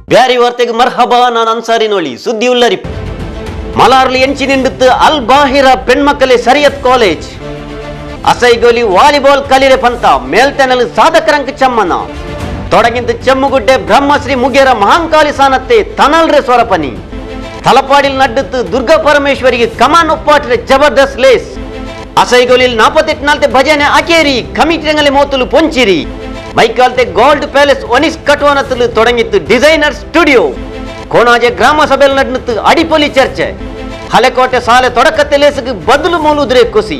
ಬ್ಯಾರಿ ವಾರ್ತೆಗೆ ಮರ್ಹಬಾ. ನಾನು ಅನ್ಸಾರಿ ನೋಳಿ ಸುದ್ದಿ ಉಲ್ಲರಿ. ಮಲಾರ್ಲಿ ಎಂಚಿನಿಂಡುತ್ತು ಅಲ್ ಬಾಹಿರ ಪೆಣ್ಮಕ್ಕಳೇ ಸರಿಯತ್ ಕಾಲೇಜ್ ಅಸೈಗೋಲಿ ವಾಲಿಬಾಲ್ ಕಲಿರೆ ಪಂತ ಮೇಲ್ತೆನಲು ಸಾಧಕರಂಕ ಚಮ್ಮನ ತೊಡಗಿಂದು ಚೆಮ್ಮುಗುಡ್ಡೆ ಬ್ರಹ್ಮಶ್ರೀ ಮುಗೇರ ಮಹಾಂಕಾಲಿ ಸಾನತ್ತೆ ತನಲ್ರೆ ಸ್ವರಪನಿ ತಲಪಾಡಿಲ್ ನಡ್ಡುತ್ತು ದುರ್ಗಾ ಪರಮೇಶ್ವರಿಗೆ ಕಮಾನ್ ಒಪ್ಪಾಟ್ರೆ ಜಬರ್ದಸ್ತ್ ಲೇಸ್ ಅಸೈಗೋಲಿಲ್ 48 ಭಜನೆ ಅಕೇರಿ ಕಮಿಟಿಂಗಲೆ ಮೋತುಲು ಪೊಂಚಿರಿ ಮೈಕಾಲ್ತೆ gold palace ಒನಿಸ್ ಕಟುವನತಲು ತೊಡಗಿತ್ತು designer studio Konaje ಗ್ರಾಮ ಸಭೆಯಲ್ಲಿ ನಡೆದಿತ್ತು ಅಡಿಪೊಲಿ ಚರ್ಚೆ ಹಳೆಕೋಟೆ ಸಾಲೆ ತೊಡಕತ್ತೆ ಲೇಸಗೆ ಬದಲು ಮೂಲುದ್ರೆ ಕೊಸಿ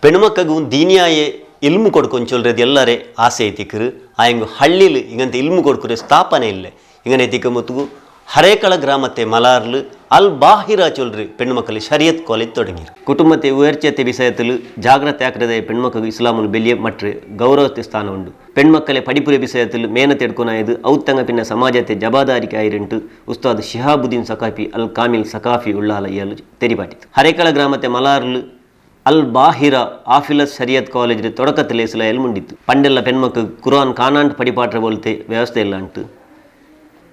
ಪೆಣ್ಮಕ್ಕಗೂ ದೀನಿಯಾಯೇ ಇಲ್ಮು ಕೊಡ್ಕೊಂಚೊಲ್ರದು ಎಲ್ಲರೇ ಆಸೆ ಐತಿಕರು ಆಯಂಗು ಹಳ್ಳಿಲು ಹಿಂಗಂತ ಇಲ್ಮು ಕೊಡ್ಕರೆ ಸ್ಥಾಪನೆ ಇಲ್ಲ ಹಿಂಗನೆ ಐತಿಕ ಮುತ್ತುಗು ಹರೇಕಳ ಗ್ರಾಮತೆ ಮಲಾರ್ಲು ಅಲ್ ಬಾಹಿರ ಚೊಲ್ರಿ ಪೆಣ್ಮಕ್ಕಳು ಶರಿಯತ್ ಕಾಲೇಜ್ ತೊಡಗಿರು ಕುಟುಂಬತೆ ಉಯರ್ಚತೆ ವಿಷಯತಲು ಜಾಗ್ರತೆ ಆಕ್ರದೆ ಪೆಣ್ಮಕ್ಕಳು ಇಸ್ಲಾಮುಲು ಬೆಲಿಯ ಮಟ್ರೆ ಗೌರವತೆ ಸ್ಥಾನ ಉಂಡು ಪೆಣ್ಮಕ್ಕಳೆ ಪಡಿಪುರ ವಿಷಯತಲು ಮೇನತೆ ಎಡ್ಕೊನಾಯದು ಔತ್ತಂಗ ಪಿನ್ನ ಸಮಾಜತೆ ಜವಾಬ್ದಾರಿಕೆ ಆಯಿರಂಟು ಉಸ್ತಾದ್ ಶಿಹಾಬುದ್ದೀನ್ ಸಕಾಫಿ ಅಲ್ ಕಾಮಿಲ್ ಸಕಾಫಿ ಉಳ್ಳಾಲ ಇಯಲು ತೆರಿಪಾಟಿತು ಹರೇಕಳ ಗ್ರಾಮತೆ ಮಲಾರ್ಲು ಅಲ್ ಬಾಹಿರ ಆಫಿಲಸ್ ಶರಿಯತ್ ಕಾಲೇಜ್ ತೊಡಕತ್ತೆ ಲೇಸಲ ಎಲ್ಮುಂಡಿತ್ತು ಪಂಡೆಲ್ಲ ಪೆಣ್ಮಕ್ಕಳು ಕುರಾನ್ ಕಾನಾಂಟ್ ಪಡಿಪಾಟ್ರೆ ಬೋಲ್ತೆ ವ್ಯವಸ್ಥೆ ಇಲ್ಲ ಅಂಟು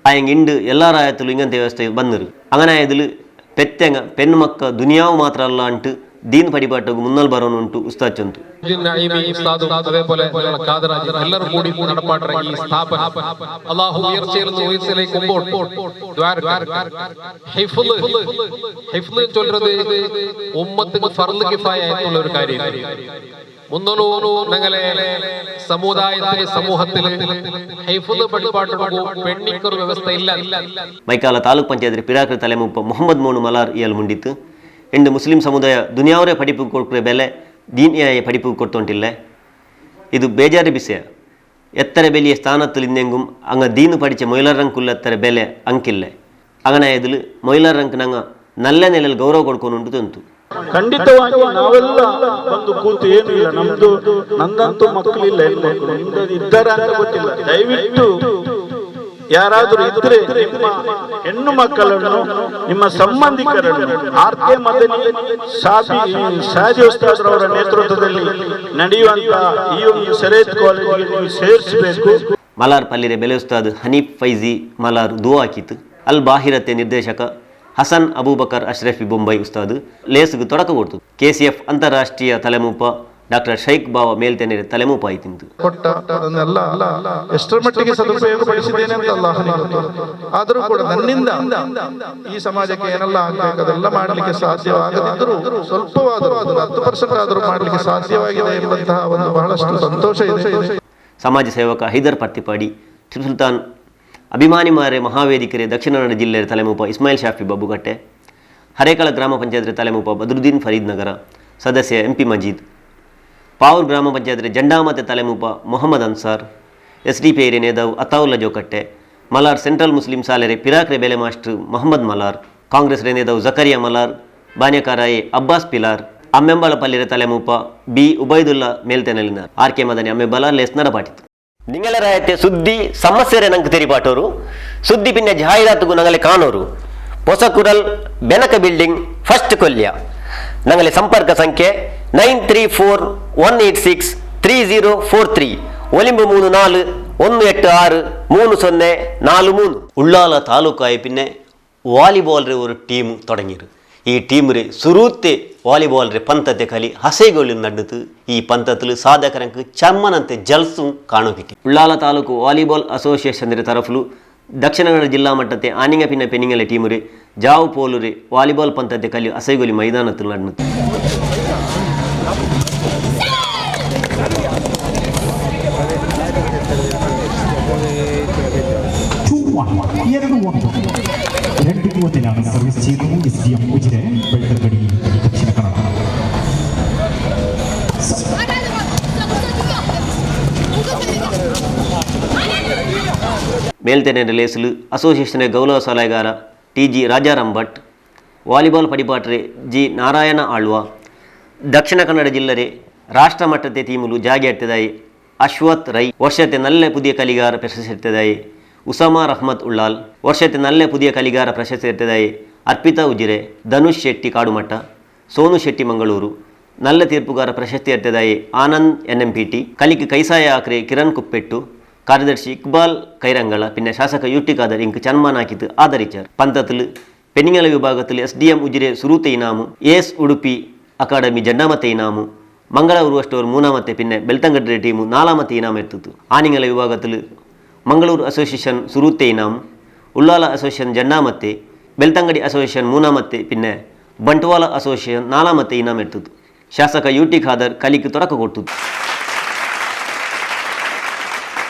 ಆಯಂಗೆ ಇಂಡು ಎಲ್ಲ ರಾಯತಲು ಇಂಗಂತ ವ್ಯವಸ್ಥೆ ಬಂದರು ಅಂಗನಾಯದಲು ಪೆತ್ತೆಂಗ ಪೆಣ್ಣು ಮಕ್ಕ ದುನಿಯಾವು ಮಾತ್ರ ಅಲ್ಲ ಅಂಟು ದೀನ್ ಪಡಿಪಾಟು ಮುನ್ನಲ್ ಬರೋನು ಉಂಟು ಉಸ್ತಾದ್ ಚಂತು ಎಲ್ಲರೂ ಕೂಡಿ നടപ്പാട്ട ಈ ಸ್ಥಾಪನೆ ಅಲ್ಲಾಹು ഉയർച്ചയിലും ഉയർച്ചയിലേക്ക് ഹിഫ്ള് ചൊല്ലുന്നത് ഉമ്മത്തിന് ഫർള് കിഫായ ആയിട്ടുള്ള ഒരു കാര്യമാണ് മുന്നോലൂനു ഞങ്ങളെ ಸಮುದಾಯದ ಸಮೂಹದಲ್ಲಿ ಹೈಫುಲ್ ಪಡಿಪಾಟು ಪೆಣ್ಣಿಕ್ಕರು ವ್ಯವಸ್ಥೆ ಇಲ್ಲ. ಮೈಕಾಲ ತಾಲೂಕ್ ಪಂಚಾಯತ್ ಪಿರಾಕ್ರ ತಲೆಮುಪ್ಪ ಮೊಹಮ್ಮದ್ ಮೋನು ಮಲಾರ್ ಇಯಲ್ ಮುಂಡಿತ್ತು ಎಂಡು ಮುಸ್ಲಿಂ ಸಮುದಾಯ ದುನಿಯಾವರೇ ಪಡಿಪು ಕೊಡ್ರೆ ಬೆಲೆ ದೀನಿಯಾಯ ಪಡಿಪು ಕೊಡ್ತೊಂಟಿಲ್ಲ ಇದು ಬೇಜಾರಿ ವಿಷಯ ಎತ್ತರ ಬೆಲೆಯ ಸ್ಥಾನത്തിൽ ಇನ್ನೆಂಗುം ಅಂಗ ದೀನು ಪಡಿಚ ಮೊಯ್ಲರಂಕುಲ್ಲ ಎತ್ತರ ಬೆಲೆ ಅಂಕಿಲ್ಲ ಅಂಗನಾಯದಲು ಮೊಯ್ಲರಂಕ್ ನಂಗ ನಲ್ಲ ನೆಲೆಯಲ್ಲಿ ಗೌರವ ಕೊಡ್ಕೊಂಡು ತಂತು ಖಂಡಿತವಾಗಿ ನಾವೆಲ್ಲ ಬಂದು ಕೂತು ಏನು ಇಲ್ಲ ನಮ್ದು ನಂದಂತೂ ಮಕ್ಕಳಿಲ್ಲ ಹೆಣ್ಮಕ್ಳು ನಿಮ್ದು ಇದ್ದಾರ ಅಂತ ಗೊತ್ತಿಲ್ಲ ದಯವಿಟ್ಟು ಯಾರಾದ್ರೂ ಇದ್ರೆ ನಿಮ್ಮ ಹೆಣ್ಣು ಮಕ್ಕಳನ್ನು ನಿಮ್ಮ ಸಂಬಂಧಿಕರನ್ನು ಆರ್ಕೆ ಮದನಿ ಶಾಜಿ ಉಸ್ತಾದ್ರವರ ನೇತೃತ್ವದಲ್ಲಿ ನಡೆಯುವಂತ ಈ ಒಂದು ಶರೀಯತ್ ಕಾಲೇಜಿಗೆ ನೀವು ಸೇರಿಸಬೇಕು. ಮಲಾರ್ ಪಲ್ಲಿರೆ ಬೆಲೆ ಉಸ್ತಾದ್ ಹನೀಫ್ ಫೈಜಿ ಮಲಾರ್ ದುವಾ ಹಾಕಿತು ಅಲ್ ಬಾಹಿರತೆ ನಿರ್ದೇಶಕ ಹಸನ್ ಅಬೂಬಕರ್ ಅಶ್ರಫಿ ಬೊಂಬೈ ಉಸ್ತಾದ್ ಲೇಸ್ಗೆ ತೊಡಕ ಕೊಡ್ತು ಕೆಸಿಎಫ್ ಅಂತಾರಾಷ್ಟ್ರೀಯ ತಲೆಮೂಪ ಡಾಕ್ಟರ್ ಶೈಖ್ ಬಾವ ಮೇಲ್ತೆನೆರೆ ತಲೆಮೂಪ ಆಯ್ತಿಂತು ಕೊಟ್ಟ ಅದನ್ನೆಲ್ಲ ಎಷ್ಟರ ಮಟ್ಟಿಗೆ ಸದುಪಯೋಗ ಪಡಿಸಿದ್ದೇನೆ ಅಂತ ಅಲ್ಲಾಹನಿಗೆ ಆದರೂ ಕೂಡ ನನ್ನಿಂದ ಈ ಸಮಾಜಕ್ಕೆ ಏನೆಲ್ಲ ಆಗಬೇಕು ಅದೆಲ್ಲ ಮಾಡಲಿಕ್ಕೆ ಸಾಧ್ಯವಾಗದಿದ್ದರೂ ಸ್ವಲ್ಪವಾದರೂ ಅದನ್ನು 10% ಆದರೂ ಮಾಡಲಿಕ್ಕೆ ಸಾಧ್ಯವಾಗಿದೆ ಎಂಬಂತಹ ಒಂದು ಬಹಳಷ್ಟು ಸಂತೋಷ ಇದೆ. ಸಮಾಜ ಸೇವಕ ಹೈದರ್ ಪರ್ತಿಪಾಡಿ ಸುಲ್ತಾನ್ ಅಭಿಮಾನಿ ಮಾರೆ ಮಹಾವೇದಿಕೆರೆ ದಕ್ಷಿಣ ಕನ್ನಡ ಜಿಲ್ಲೆಯ ತಲೆಮೂಪ ಇಸ್ಮಾಯಿಲ್ ಶಾಫಿ ಬಬ್ಬುಗಟ್ಟೆ ಹರೇಕಳ ಗ್ರಾಮ ಪಂಚಾಯತ್ ತಲೆಮೂಪ ಬದ್ರುದ್ದೀನ್ ಫರೀದ್ ನಗರ ಸದಸ್ಯ ಎಂಪಿ ಮಜೀದ್ ಪಾವೂರ್ ಗ್ರಾಮ ಪಂಚಾಯತ್ ಜಂಡಾಮತೆ ತಲೆಮೂಪ ಮೊಹಮ್ಮದ್ ಅನ್ಸಾರ್ ಎಸ್ಡಿಪಿ ಏರಿಯ ನೇದಾವ್ ಅತಾವುಲ್ಲಾ ಜೋಕಟ್ಟೆ ಮಲಾರ್ ಸೆಂಟ್ರಲ್ ಮುಸ್ಲಿಂ ಸಾಲೆರೆ ಪಿರಾಕ್ರೆ ಬೆಲೆ ಮಾಸ್ಟರ್ ಮೊಹಮ್ಮದ್ ಮಲಾರ್ ಕಾಂಗ್ರೆಸ್ ರೇ ನೇದಾವ್ ಜಕರಿಯಾ ಮಲಾರ್ ಬಾನ್ಯಕಾರಾಯೆ ಅಬ್ಬಾಸ್ ಪಿಲಾರ್ ಅಮ್ಮೆಂಬಳ ಪಲ್ಲಿರೆ ತಲೆಮೂಪ ಬಿ ಉಬೈದುಲ್ಲಾ ಮೇಲ್ತೆನಲಿನ ಆರ್ಕೆ ಮದನಿ ಅಮ್ಮೆ ಬಲಾರ್ ಲೇಸ್ ನಡಪಾಟಿತು ನಿಂಗಲರಾಯತೆ ಸುದ್ದಿ ಸಮಸ್ಯೆ ನಂಗೆ ತೆರಿಪಾಟೋರು ಸುದ್ದಿ ಪಿನ್ನ ಜಾಹೀರಾತುಗೂ ನಂಗಲೆ ಕಾಣೋರು ಹೊಸಕುರಲ್ ಬೆನಕ ಬಿಲ್ಡಿಂಗ್ ಫಸ್ಟ್ ಕೊಲ್ಯ ನಂಗಲೆ ಸಂಪರ್ಕ ಸಂಖ್ಯೆ 9341863043 ಒಲಿಂಬು 34 ಉಳ್ಳಾಲ ತಾಲೂಕು ಆಯ್ಪಿನ್ನೆ ವಾಲಿಬಾಲ್ ஒரு ಟೀಮ್ தொடங்கிரு ಈ ಟೀಮ್ ರೇ ಸುರೂತೆ ವಾಲಿಬಾಲ್ ರೇ ಪಂತತೆ ಕಲಿ ಹಸೆಗೋಳಿ ನಡ್ಡುತ್ತು ಈ ಪಂತತಲು ಸಾಧಕರಂಕ ಚಮ್ಮನಂತೆ ಜಲ್ಸು ಕಾಣೋಕಿಟ್ಟಿ ಉಳ್ಳಾಲ ತಾಲೂಕು ವಾಲಿಬಾಲ್ ಅಸೋಸಿಯೇಷನ್ ರೇ ತರಫಲು ದಕ್ಷಿಣ ಕನ್ನಡ ಜಿಲ್ಲಾ ಮಟ್ಟತೆ ಆನಿಂಗ ಪಿನ್ನ ಪೆನಿಂಗಲೆ ಟೀಮ್ ರೇ ಜಾವು ಪೋಲು ರೇ ವಾಲಿಬಾಲ್ ಪಂತತೆ ಕಲಿ ಹಸೆಗೋಲಿ ಮೈದಾನത്തിൽ ನಡ್ನುತ್ತು ಸರ್ವಿಸ್ ചെയ്തു SDM ಉಜಿರೆ ಬೆಳ್ತಂಗಡಿ ದಕ್ಷಿಣ ಕನ್ನಡ. ಮೇಲ್ತೆನೆ ಲೇಸಲು ಅಸೋಸಿಯೇಷನ್ ಗೌರವ ಸಲಹೆಗಾರ TG ರಾಜಾರಾಮ್ ಭಟ್ ವಾಲಿಬಾಲ್ ಪಡಿಪಾಟ್ರೆ G ನಾರಾಯಣ ಆಳ್ವ ದಕ್ಷಿಣ ಕನ್ನಡ ಜಿಲ್ಲೆರೆ ರಾಷ್ಟ್ರ ಮಟ್ಟದ ಟೀಮುಲು ಜಾಗಿ ಎಡ್ತದಾಯಿ ಅಶ್ವಥ್ ರೈ ವರ್ಷತೆ ನಲ್ಲೆ ಪುದಿಯ ಕಲಿಗಾರ ಪ್ರಶಸ್ತಿ ಎಡ್ತದಾಯಿ ಉಸಾಮಾ ರಹಮತ್ ಉಳ್ಳಾಲ್ ವರ್ಷತೆ ನಲ್ಲೆ ಪುದಿಯ ಕಲಿಗಾರ ಪ್ರಶಸ್ತಿ ಎಡ್ತದಾಯಿ ಅರ್ಪಿತಾ ಉಜಿರೆ ಧನುಷ್ ಶೆಟ್ಟಿ ಕಾಡುಮಠ ಸೋನು ಶೆಟ್ಟಿ ಮಂಗಳೂರು ನಲ್ಲ ತೀರ್ಪುಗಾರ ಪ್ರಶಸ್ತಿ ಎಡ್ತದಾಯಿ ಆನಂದ್ NMPT ಕಲಿಕೆ ಕೈಸಾಯ ಆಕ್ರೆ ಕಿರಣ್ ಕುಪ್ಪೆಟ್ಟು ಕಾರ್ಯದರ್ಶಿ ಇಕ್ಬಾಲ್ ಕೈರಂಗಳ പിന്നെ ಶಾಸಕ ಯುಟಿ ಖಾದರ್ ಇಂಕ್ ಚನ್ಮಾನಾಕಿತು ಆದರಿಚಾರ್ ಪಂತത്തിൽ പെണ്ണുങ്ങള വിഭാഗത്തിൽ SDM ഉജിരെ സുരൂത്തെ ഇനാമു എസ് ഉಡುപ്പി അക്കാഡമി ജണ്ടാമത്തെ ഇനാമു ಮಂಗಳೂರು ಸ್ಟೋರ್ ಮೂನಾಮത്തെ പിന്നെ ಬೆಳ್ತಂಗಡ್ಡೆ ಟೀಮು ನಾಲಾಮത്തെ ಇನಾಮ್ ಎತ್ತಿತ್ತು ಆನಿಂಗಲ ವಿಭಾಗത്തിൽ ಮಂಗಳೂರು ಅಸೋಸಿಯೇಷನ್ ಸುರೂತೆ ಇನಾಮ್ ಉಳ್ಳಾಲ ಅಸೋಸಿಯೇಷನ್ ಜಂಡಾಮತ್ತೆ ಬೆಳ್ತಂಗಡಿ ಅಸೋಸಿಯೇಷನ್ ಮೂನಾಮತ್ತೆ പിന്നെ ಬಂಟ್ವಾಳ ಅಸೋಸಿಯೇಷನ್ ನಾಲಾಮತ್ತೆ ಇನಾಮ್ ಎತ್ತಿತ್ತು ಶಾಸಕ ಯುಟಿ ಖಾದರ್ ಕಲಿಕೆ ತೊಡಕ ಕೊಟ್ಟು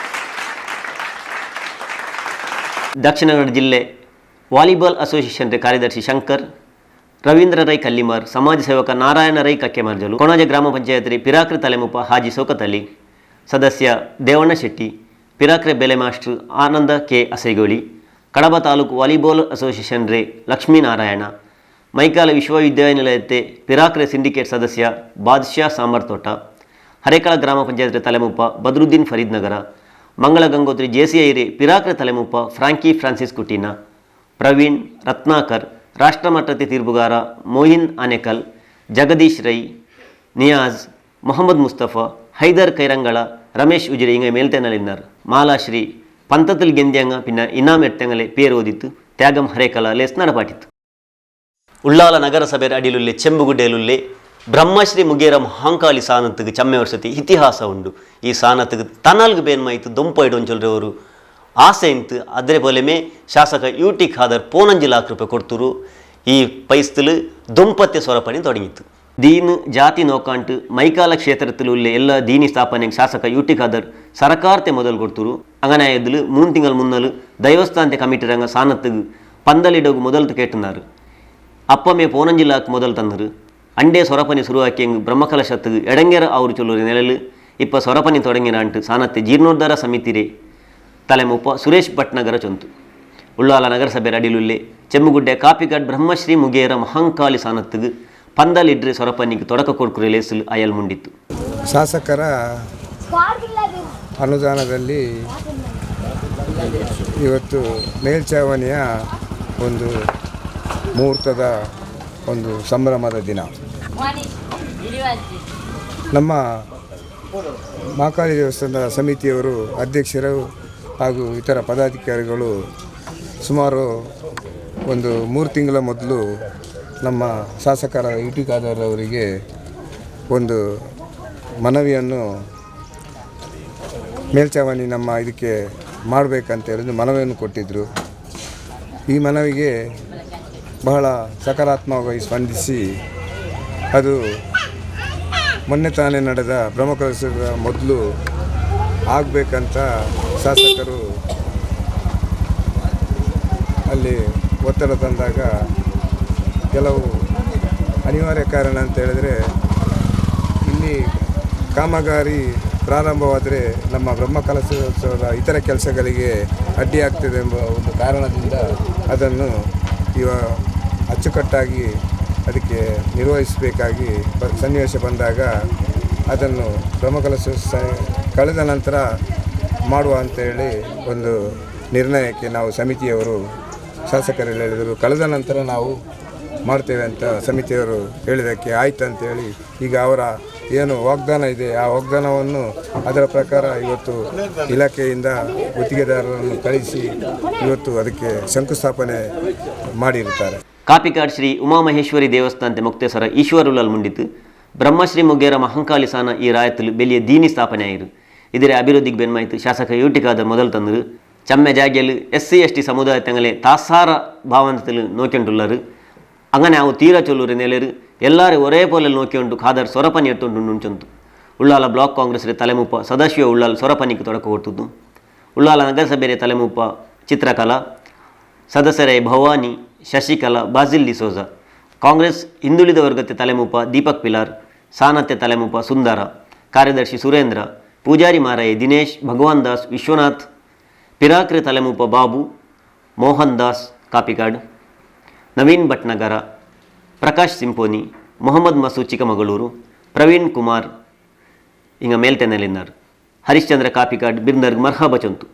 ದಕ್ಷಿಣ ಕನ್ನಡ ಜಿಲ್ಲೆ ವಾಲಿಬಾಲ್ ಅಸೋಸಿಯೇಷನ್ ಕಾರ್ಯದರ್ಶಿ ಶಂಕರ್ ರವೀಂದ್ರ ರೈ ಕಲ್ಲಿಮಾರ್ ಸಮಾಜ ಸೇವಕ ನಾರಾಯಣ ರೈ ಕಕ್ಕೆಮಾರ್ಜಲು ಕೊಣಾಜೆ ಗ್ರಾಮ ಪಂಚಾಯತ್ ಪಿರಾಕ್ರೆ ತಲೆಮುಪ ಹಾಜಿ ಸೌಕತ್ ಅಲಿ ಸದಸ್ಯ ದೇವಣ್ಣ ಶೆಟ್ಟಿ ಪಿರಾಕ್ರೆ ಬೆಲೆ ಮಾಸ್ಟರ್ ಆನಂದ K ಅಸೈಗೋಳಿ Kadaba taluk volleyball association ರೇ ಲಕ್ಷ್ಮೀನಾರಾಯಣ ಮೈಕಾಲ ವಿಶ್ವವಿದ್ಯಾನಿಲಯತೆ ಪಿರಾಕ್ರೆ ಸಿಂಡಿಕೇಟ್ ಸದಸ್ಯ ಬಾದ್ಶಾ ಸಾಂಬಾರ್ ತೋಟ ಹರೇಕಳ ಗ್ರಾಮ ಪಂಚಾಯತ್ ತಲೆಮುಪ ಬದ್ರುದ್ದೀನ್ ಫರೀದ್ ನಗರ ಮಂಗಳ ಗಂಗೋತ್ರಿ JCI ರೇ ಪಿರಾಕ್ರೆ ತಲೆಮುಪ ಫ್ರಾಂಕಿ ಫ್ರಾನ್ಸಿಸ್ ಕುಟೀನ ಪ್ರವೀಣ್ ರತ್ನಾಕರ್ ರಾಷ್ಟ್ರಮಟ್ಟದ ತೀರ್ಪುಗಾರ ಮೋಹಿನ್ ಆನೆಕಲ್ ಜಗದೀಶ್ ರೈ ನಿಯಾಜ್ ಮೊಹಮ್ಮದ್ ಮುಸ್ತಫಾ ಹೈದರ್ ಕೈರಂಗಳ ರಮೇಶ್ ಉಜಿರೆ ಇಂಗ ಮೇಲ್ತೆನಲಿದ್ದಾರೆ ಮಾಲಾಶ್ರೀ ಪಂತത്തിൽ ಗೆಂದ್ಯಂಗ പിന്നെ ಇನಾಮ್ ಎಟ್ಟಂಗಲೆ ಪೇರು ಓದಿತ್ತು ತ್ಯಾಗಂ ಹರೇಕಲ ಲೇಸ್ ನಡಪಾಟಿತ್ತು ಉಳ್ಳಾಲ ನಗರಸಭೆ ಅಡಿಲುಲ್ಲೆ ಚೆಂಬುಗುಡ್ಡೆಲುಲ್ಲೆ ಬ್ರಹ್ಮಶ್ರೀ ಮುಗೇರ ಮಹಾಂಕಾಳಿ ಸಾನತ್ತಿಗೆ ಚಮ್ಮೆ ವರ್ಷತಿ ಇತಿಹಾಸ ಉಂಡು ಈ ಸಾನತ್ತಿಗೆ ತನಾಲ್ಗು ಬೇನ್ಮಾಯಿತು ದೊಂಪೈಡು ಒಂಚೊಲ್ರವರು ಆಸೆ ಇಂತು ಅದರ ಪೋಲೆಮೆ ಶಾಸಕ ಯುಟಿ ಖಾದರ್ 15 ಲಕ್ಷ ರೂಪಾಯಿ ಕೊಡ್ತರು ಈ ಪೈಸ್ತಲು ದೊಂಪತ್ತೆ ಸೊರಪಣಿ ತೊಡಗಿತ್ತು ದೀನ್ ಜಾತಿ ನೋಕಾಂಟು ಮೈಕಾಲ ಕ್ಷೇತ್ರದಲ್ಲುಳ್ಳ ಎಲ್ಲ ದೀನಿ ಸ್ಥಾಪನೆಗೆ ಶಾಸಕ ಯುಟಿ ಖಾದರ್ ಸರಕಾರತೆ ಮೊದಲು ಕೊಡ್ತರು അങ്ങനെ ഇതിൽ 3 ತಿಂಗಳ ಮುನ್ನಲು ದೈವಸ್ಥಾನತೆ ಕಮಿಟಿ ರಂಗ ಸಾನತ್ತಿಗೆ ಪಂದಲಿಡೋಗು ಮೊದಲು ಕೇಟುನಾರು ಅಪ್ಪಮೆ 15 ಲಕ್ಷ ಮೊದಲು ತಂದರು ಅಂಡೇ ಸೊರಪನಿ ಶುರುವಾಕಿ ಬ್ರಹ್ಮಕಲಶತ್ತಿಗೆ ಎಡಂಗೆರ ಅವರು ಚೊಲ್ಲೂರಿ ನೆಲಲು ಇಪ್ಪ ಸೊರಪನಿ ತೊಡಗಿನ ಅಂಟು ಸಾನತ್ತೆ ಜೀರ್ಣೋದ್ಧಾರ ಸಮಿತಿರೇ ತಲೆಮುಪ್ಪ ಸುರೇಶ್ ಭಟ್ನಗರ ಚೊಂತು ಉಳ್ಳಾಲ ನಗರಸಭೆ ಅಡಿಲುಲ್ಲೆ ಚೆಮ್ಮುಗುಡ್ಡೆ ಕಾಪಿಗಾಡ್ ಬ್ರಹ್ಮಶ್ರೀ ಮುಗೇರ ಮಹಾಂಕಾಳಿ ಸಾನತ್ತಿಗೆ ಪಂದಲಿಡ್ರೆ ಸೊರಪನಿಗೆ ತೊಡಕ ಕೊಡ್ಕುರೆ ಲೇಸಲು ಅಯಲ್ ಮುಂಡಿತ್ತು ಶಾಸಕರ ಅನುದಾನದಲ್ಲಿ ಇವತ್ತು ಮೇಲ್ಛಾವಣಿಯ ಒಂದು ಮುಹೂರ್ತದ ಒಂದು ಸಂಭ್ರಮದ ದಿನ ನಮ್ಮ ಮಹಾಕಾಳಿ ದೇವಸ್ಥಾನದ ಸಮಿತಿಯವರು ಅಧ್ಯಕ್ಷರು ಹಾಗೂ ಇತರ ಪದಾಧಿಕಾರಿಗಳು ಸುಮಾರು ಒಂದು 3 ತಿಂಗಳ ಮೊದಲು ನಮ್ಮ ಶಾಸಕರ ಯುಟಿ ಖಾದರ್ ಅವರಿಗೆ ಒಂದು ಮನವಿಯನ್ನು ಮೇಲ್ಛಾವಣಿ ನಮ್ಮ ಇದಕ್ಕೆ ಮಾಡಬೇಕಂತ ಹೇಳಿದ್ರು ಮನವಿಯನ್ನು ಕೊಟ್ಟಿದ್ದರು. ಈ ಮನವಿಗೆ ಬಹಳ ಸಕಾರಾತ್ಮಕವಾಗಿ ಸ್ಪಂದಿಸಿ ಅದು ಮೊನ್ನೆ ತಾನೇ ನಡೆದ ಬ್ರಹ್ಮಕಲಶದ ಮೊದಲು ಆಗಬೇಕಂತ ಶಾಸಕರು ಅಲ್ಲಿ ಒತ್ತಡ ತಂದಾಗ ಕೆಲವು ಅನಿವಾರ್ಯ ಕಾರಣ ಅಂತ ಹೇಳಿದ್ರೆ ಇಲ್ಲಿ ಕಾಮಗಾರಿ ಪ್ರಾರಂಭವಾದರೆ ನಮ್ಮ ಬ್ರಹ್ಮಕಲಶೋತ್ಸವದ ಇತರ ಕೆಲಸಗಳಿಗೆ ಅಡ್ಡಿಯಾಗ್ತದೆ ಎಂಬ ಒಂದು ಕಾರಣದಿಂದ ಅದನ್ನು ಅಚ್ಚುಕಟ್ಟಾಗಿ ಅದಕ್ಕೆ ನಿರ್ವಹಿಸಬೇಕಾಗಿ ಸನ್ನಿವೇಶ ಬಂದಾಗ ಅದನ್ನು ಬ್ರಹ್ಮಕಲಶೋತ್ಸವ ಕಳೆದ ನಂತರ ಮಾಡುವ ಅಂತೇಳಿ ಒಂದು ನಿರ್ಣಯಕ್ಕೆ ನಾವು ಸಮಿತಿಯವರು ಶಾಸಕರಲ್ಲಿ ಹೇಳಿದರು. ಕಳೆದ ನಂತರ ನಾವು ಮಾಡ್ತೇವೆ ಅಂತ ಸಮಿತಿಯವರು ಹೇಳಿದ್ದಕ್ಕೆ ಆಯ್ತು ಅಂತೇಳಿ ಈಗ ಅವರ ಏನು ವಾಗ್ದಾನ ಇದೆ ಆ ವಾಗ್ದಾನವನ್ನು ಅದರ ಪ್ರಕಾರ ಇವತ್ತು ಇಲಾಖೆಯಿಂದ ಗುತ್ತಿಗೆದಾರರನ್ನು ಕಳಿಸಿ ಇವತ್ತು ಅದಕ್ಕೆ ಶಂಕುಸ್ಥಾಪನೆ ಮಾಡಿರುತ್ತಾರೆ. ಕಾಪಿಕಾಡ್ ಶ್ರೀ ಉಮಾಮಹೇಶ್ವರಿ ದೇವಸ್ಥಾನತೆ ಮುಕ್ತೇಶ್ವರ ಈಶ್ವರುಲಾಲ್ ಮುಂಡಿತು ಬ್ರಹ್ಮಶ್ರೀ ಮುಗೇರ ಮಹಂಕಾಳಿ ಸಾನ ಈ ರಾಯತ್ತಲು ಬೆಲಿಯ ದೀನಿ ಸ್ಥಾಪನೆ ಆಯಿರು. ಇದರ ಅಭಿವೃದ್ಧಿಗೆ ಬೆನ್ಮಾಯಿತು ಶಾಸಕ ಯುಟಿ ಖಾದರ್ ಮೊದಲು ತಂದರು ಚಮ್ಮೆ ಜಾಗೆಯಲ್ಲಿ SC ST ಸಮುದಾಯ ತಂಗಲೆ ತಾಸಾರ ಭಾವಂತಲು ನೋಕೊಂಡುಳ್ಳರು. അങ്ങനെ ಅವು ತೀರ ಚೊಲ್ಲೂರು ನೆಲೆರು ಎಲ್ಲರೂ ಒರೇ ಪೋಲಲ್ಲಿ ನೋಕಿಕೊಂಡು ಖಾದರ್ ಸೊರಪನಿ ಎತ್ತುಂಡು ನುಂಚಂತು. ಉಳ್ಳಾಲ ಬ್ಲಾಕ್ ಕಾಂಗ್ರೆಸ್ ತಲೆಮುಪ್ಪ ಸದಾಶಿವ ಉಳ್ಳಾಲ್ ಸೊರಪನಿಗೆ ತೊಡಕ ಕೊಟ್ಟದ್ದು. ಉಳ್ಳಾಲ ನಗರಸಭೆ ತಲೆಮುಪ್ಪ ಚಿತ್ರಕಲಾ ಸದಸ್ಯರೇ ಭವಾನಿ ಶಶಿಕಲಾ ಬಾಜಿಲ್ ಡಿಸೋಜ ಕಾಂಗ್ರೆಸ್ ಹಿಂದುಳಿದ ವರ್ಗತೆ ತಲೆಮುಪ್ಪ ದೀಪಕ್ ಪಿಲಾರ್ ಸಾನತ್ತೆ ತಲೆಮುಪ್ಪ ಸುಂದರ ಕಾರ್ಯದರ್ಶಿ ಸುರೇಂದ್ರ ಪೂಜಾರಿ ಮಾರಾಯಿ ದಿನೇಶ್ ಭಗವಾನ್ ದಾಸ್ ವಿಶ್ವನಾಥ್ ಪಿರಾಕ್ರೆ ತಲೆಮುಪ್ಪ ಬಾಬು ಮೋಹನ್ ದಾಸ್ ಕಾಪಿಕಾಡ್ ನವೀನ್ ಭಟ್ನಗರ ಪ್ರಕಾಶ್ ಸಿಂಪೋನಿ ಮೊಹಮ್ಮದ್ ಮಸೂದ್ ಚಿಕ್ಕಮಗಳೂರು ಪ್ರವೀಣ್ ಕುಮಾರ್ ಹಿಂಗ ಮೇಲ್ತೆನಲಿದ್ದಾರೆ. ಹರಿಶ್ಚಂದ್ರ ಕಾಪಿಕಾಡ್ ಬಿರ್ನರ್ಗ್ ಮರ್ಹಾಬ ಚೊಂತು.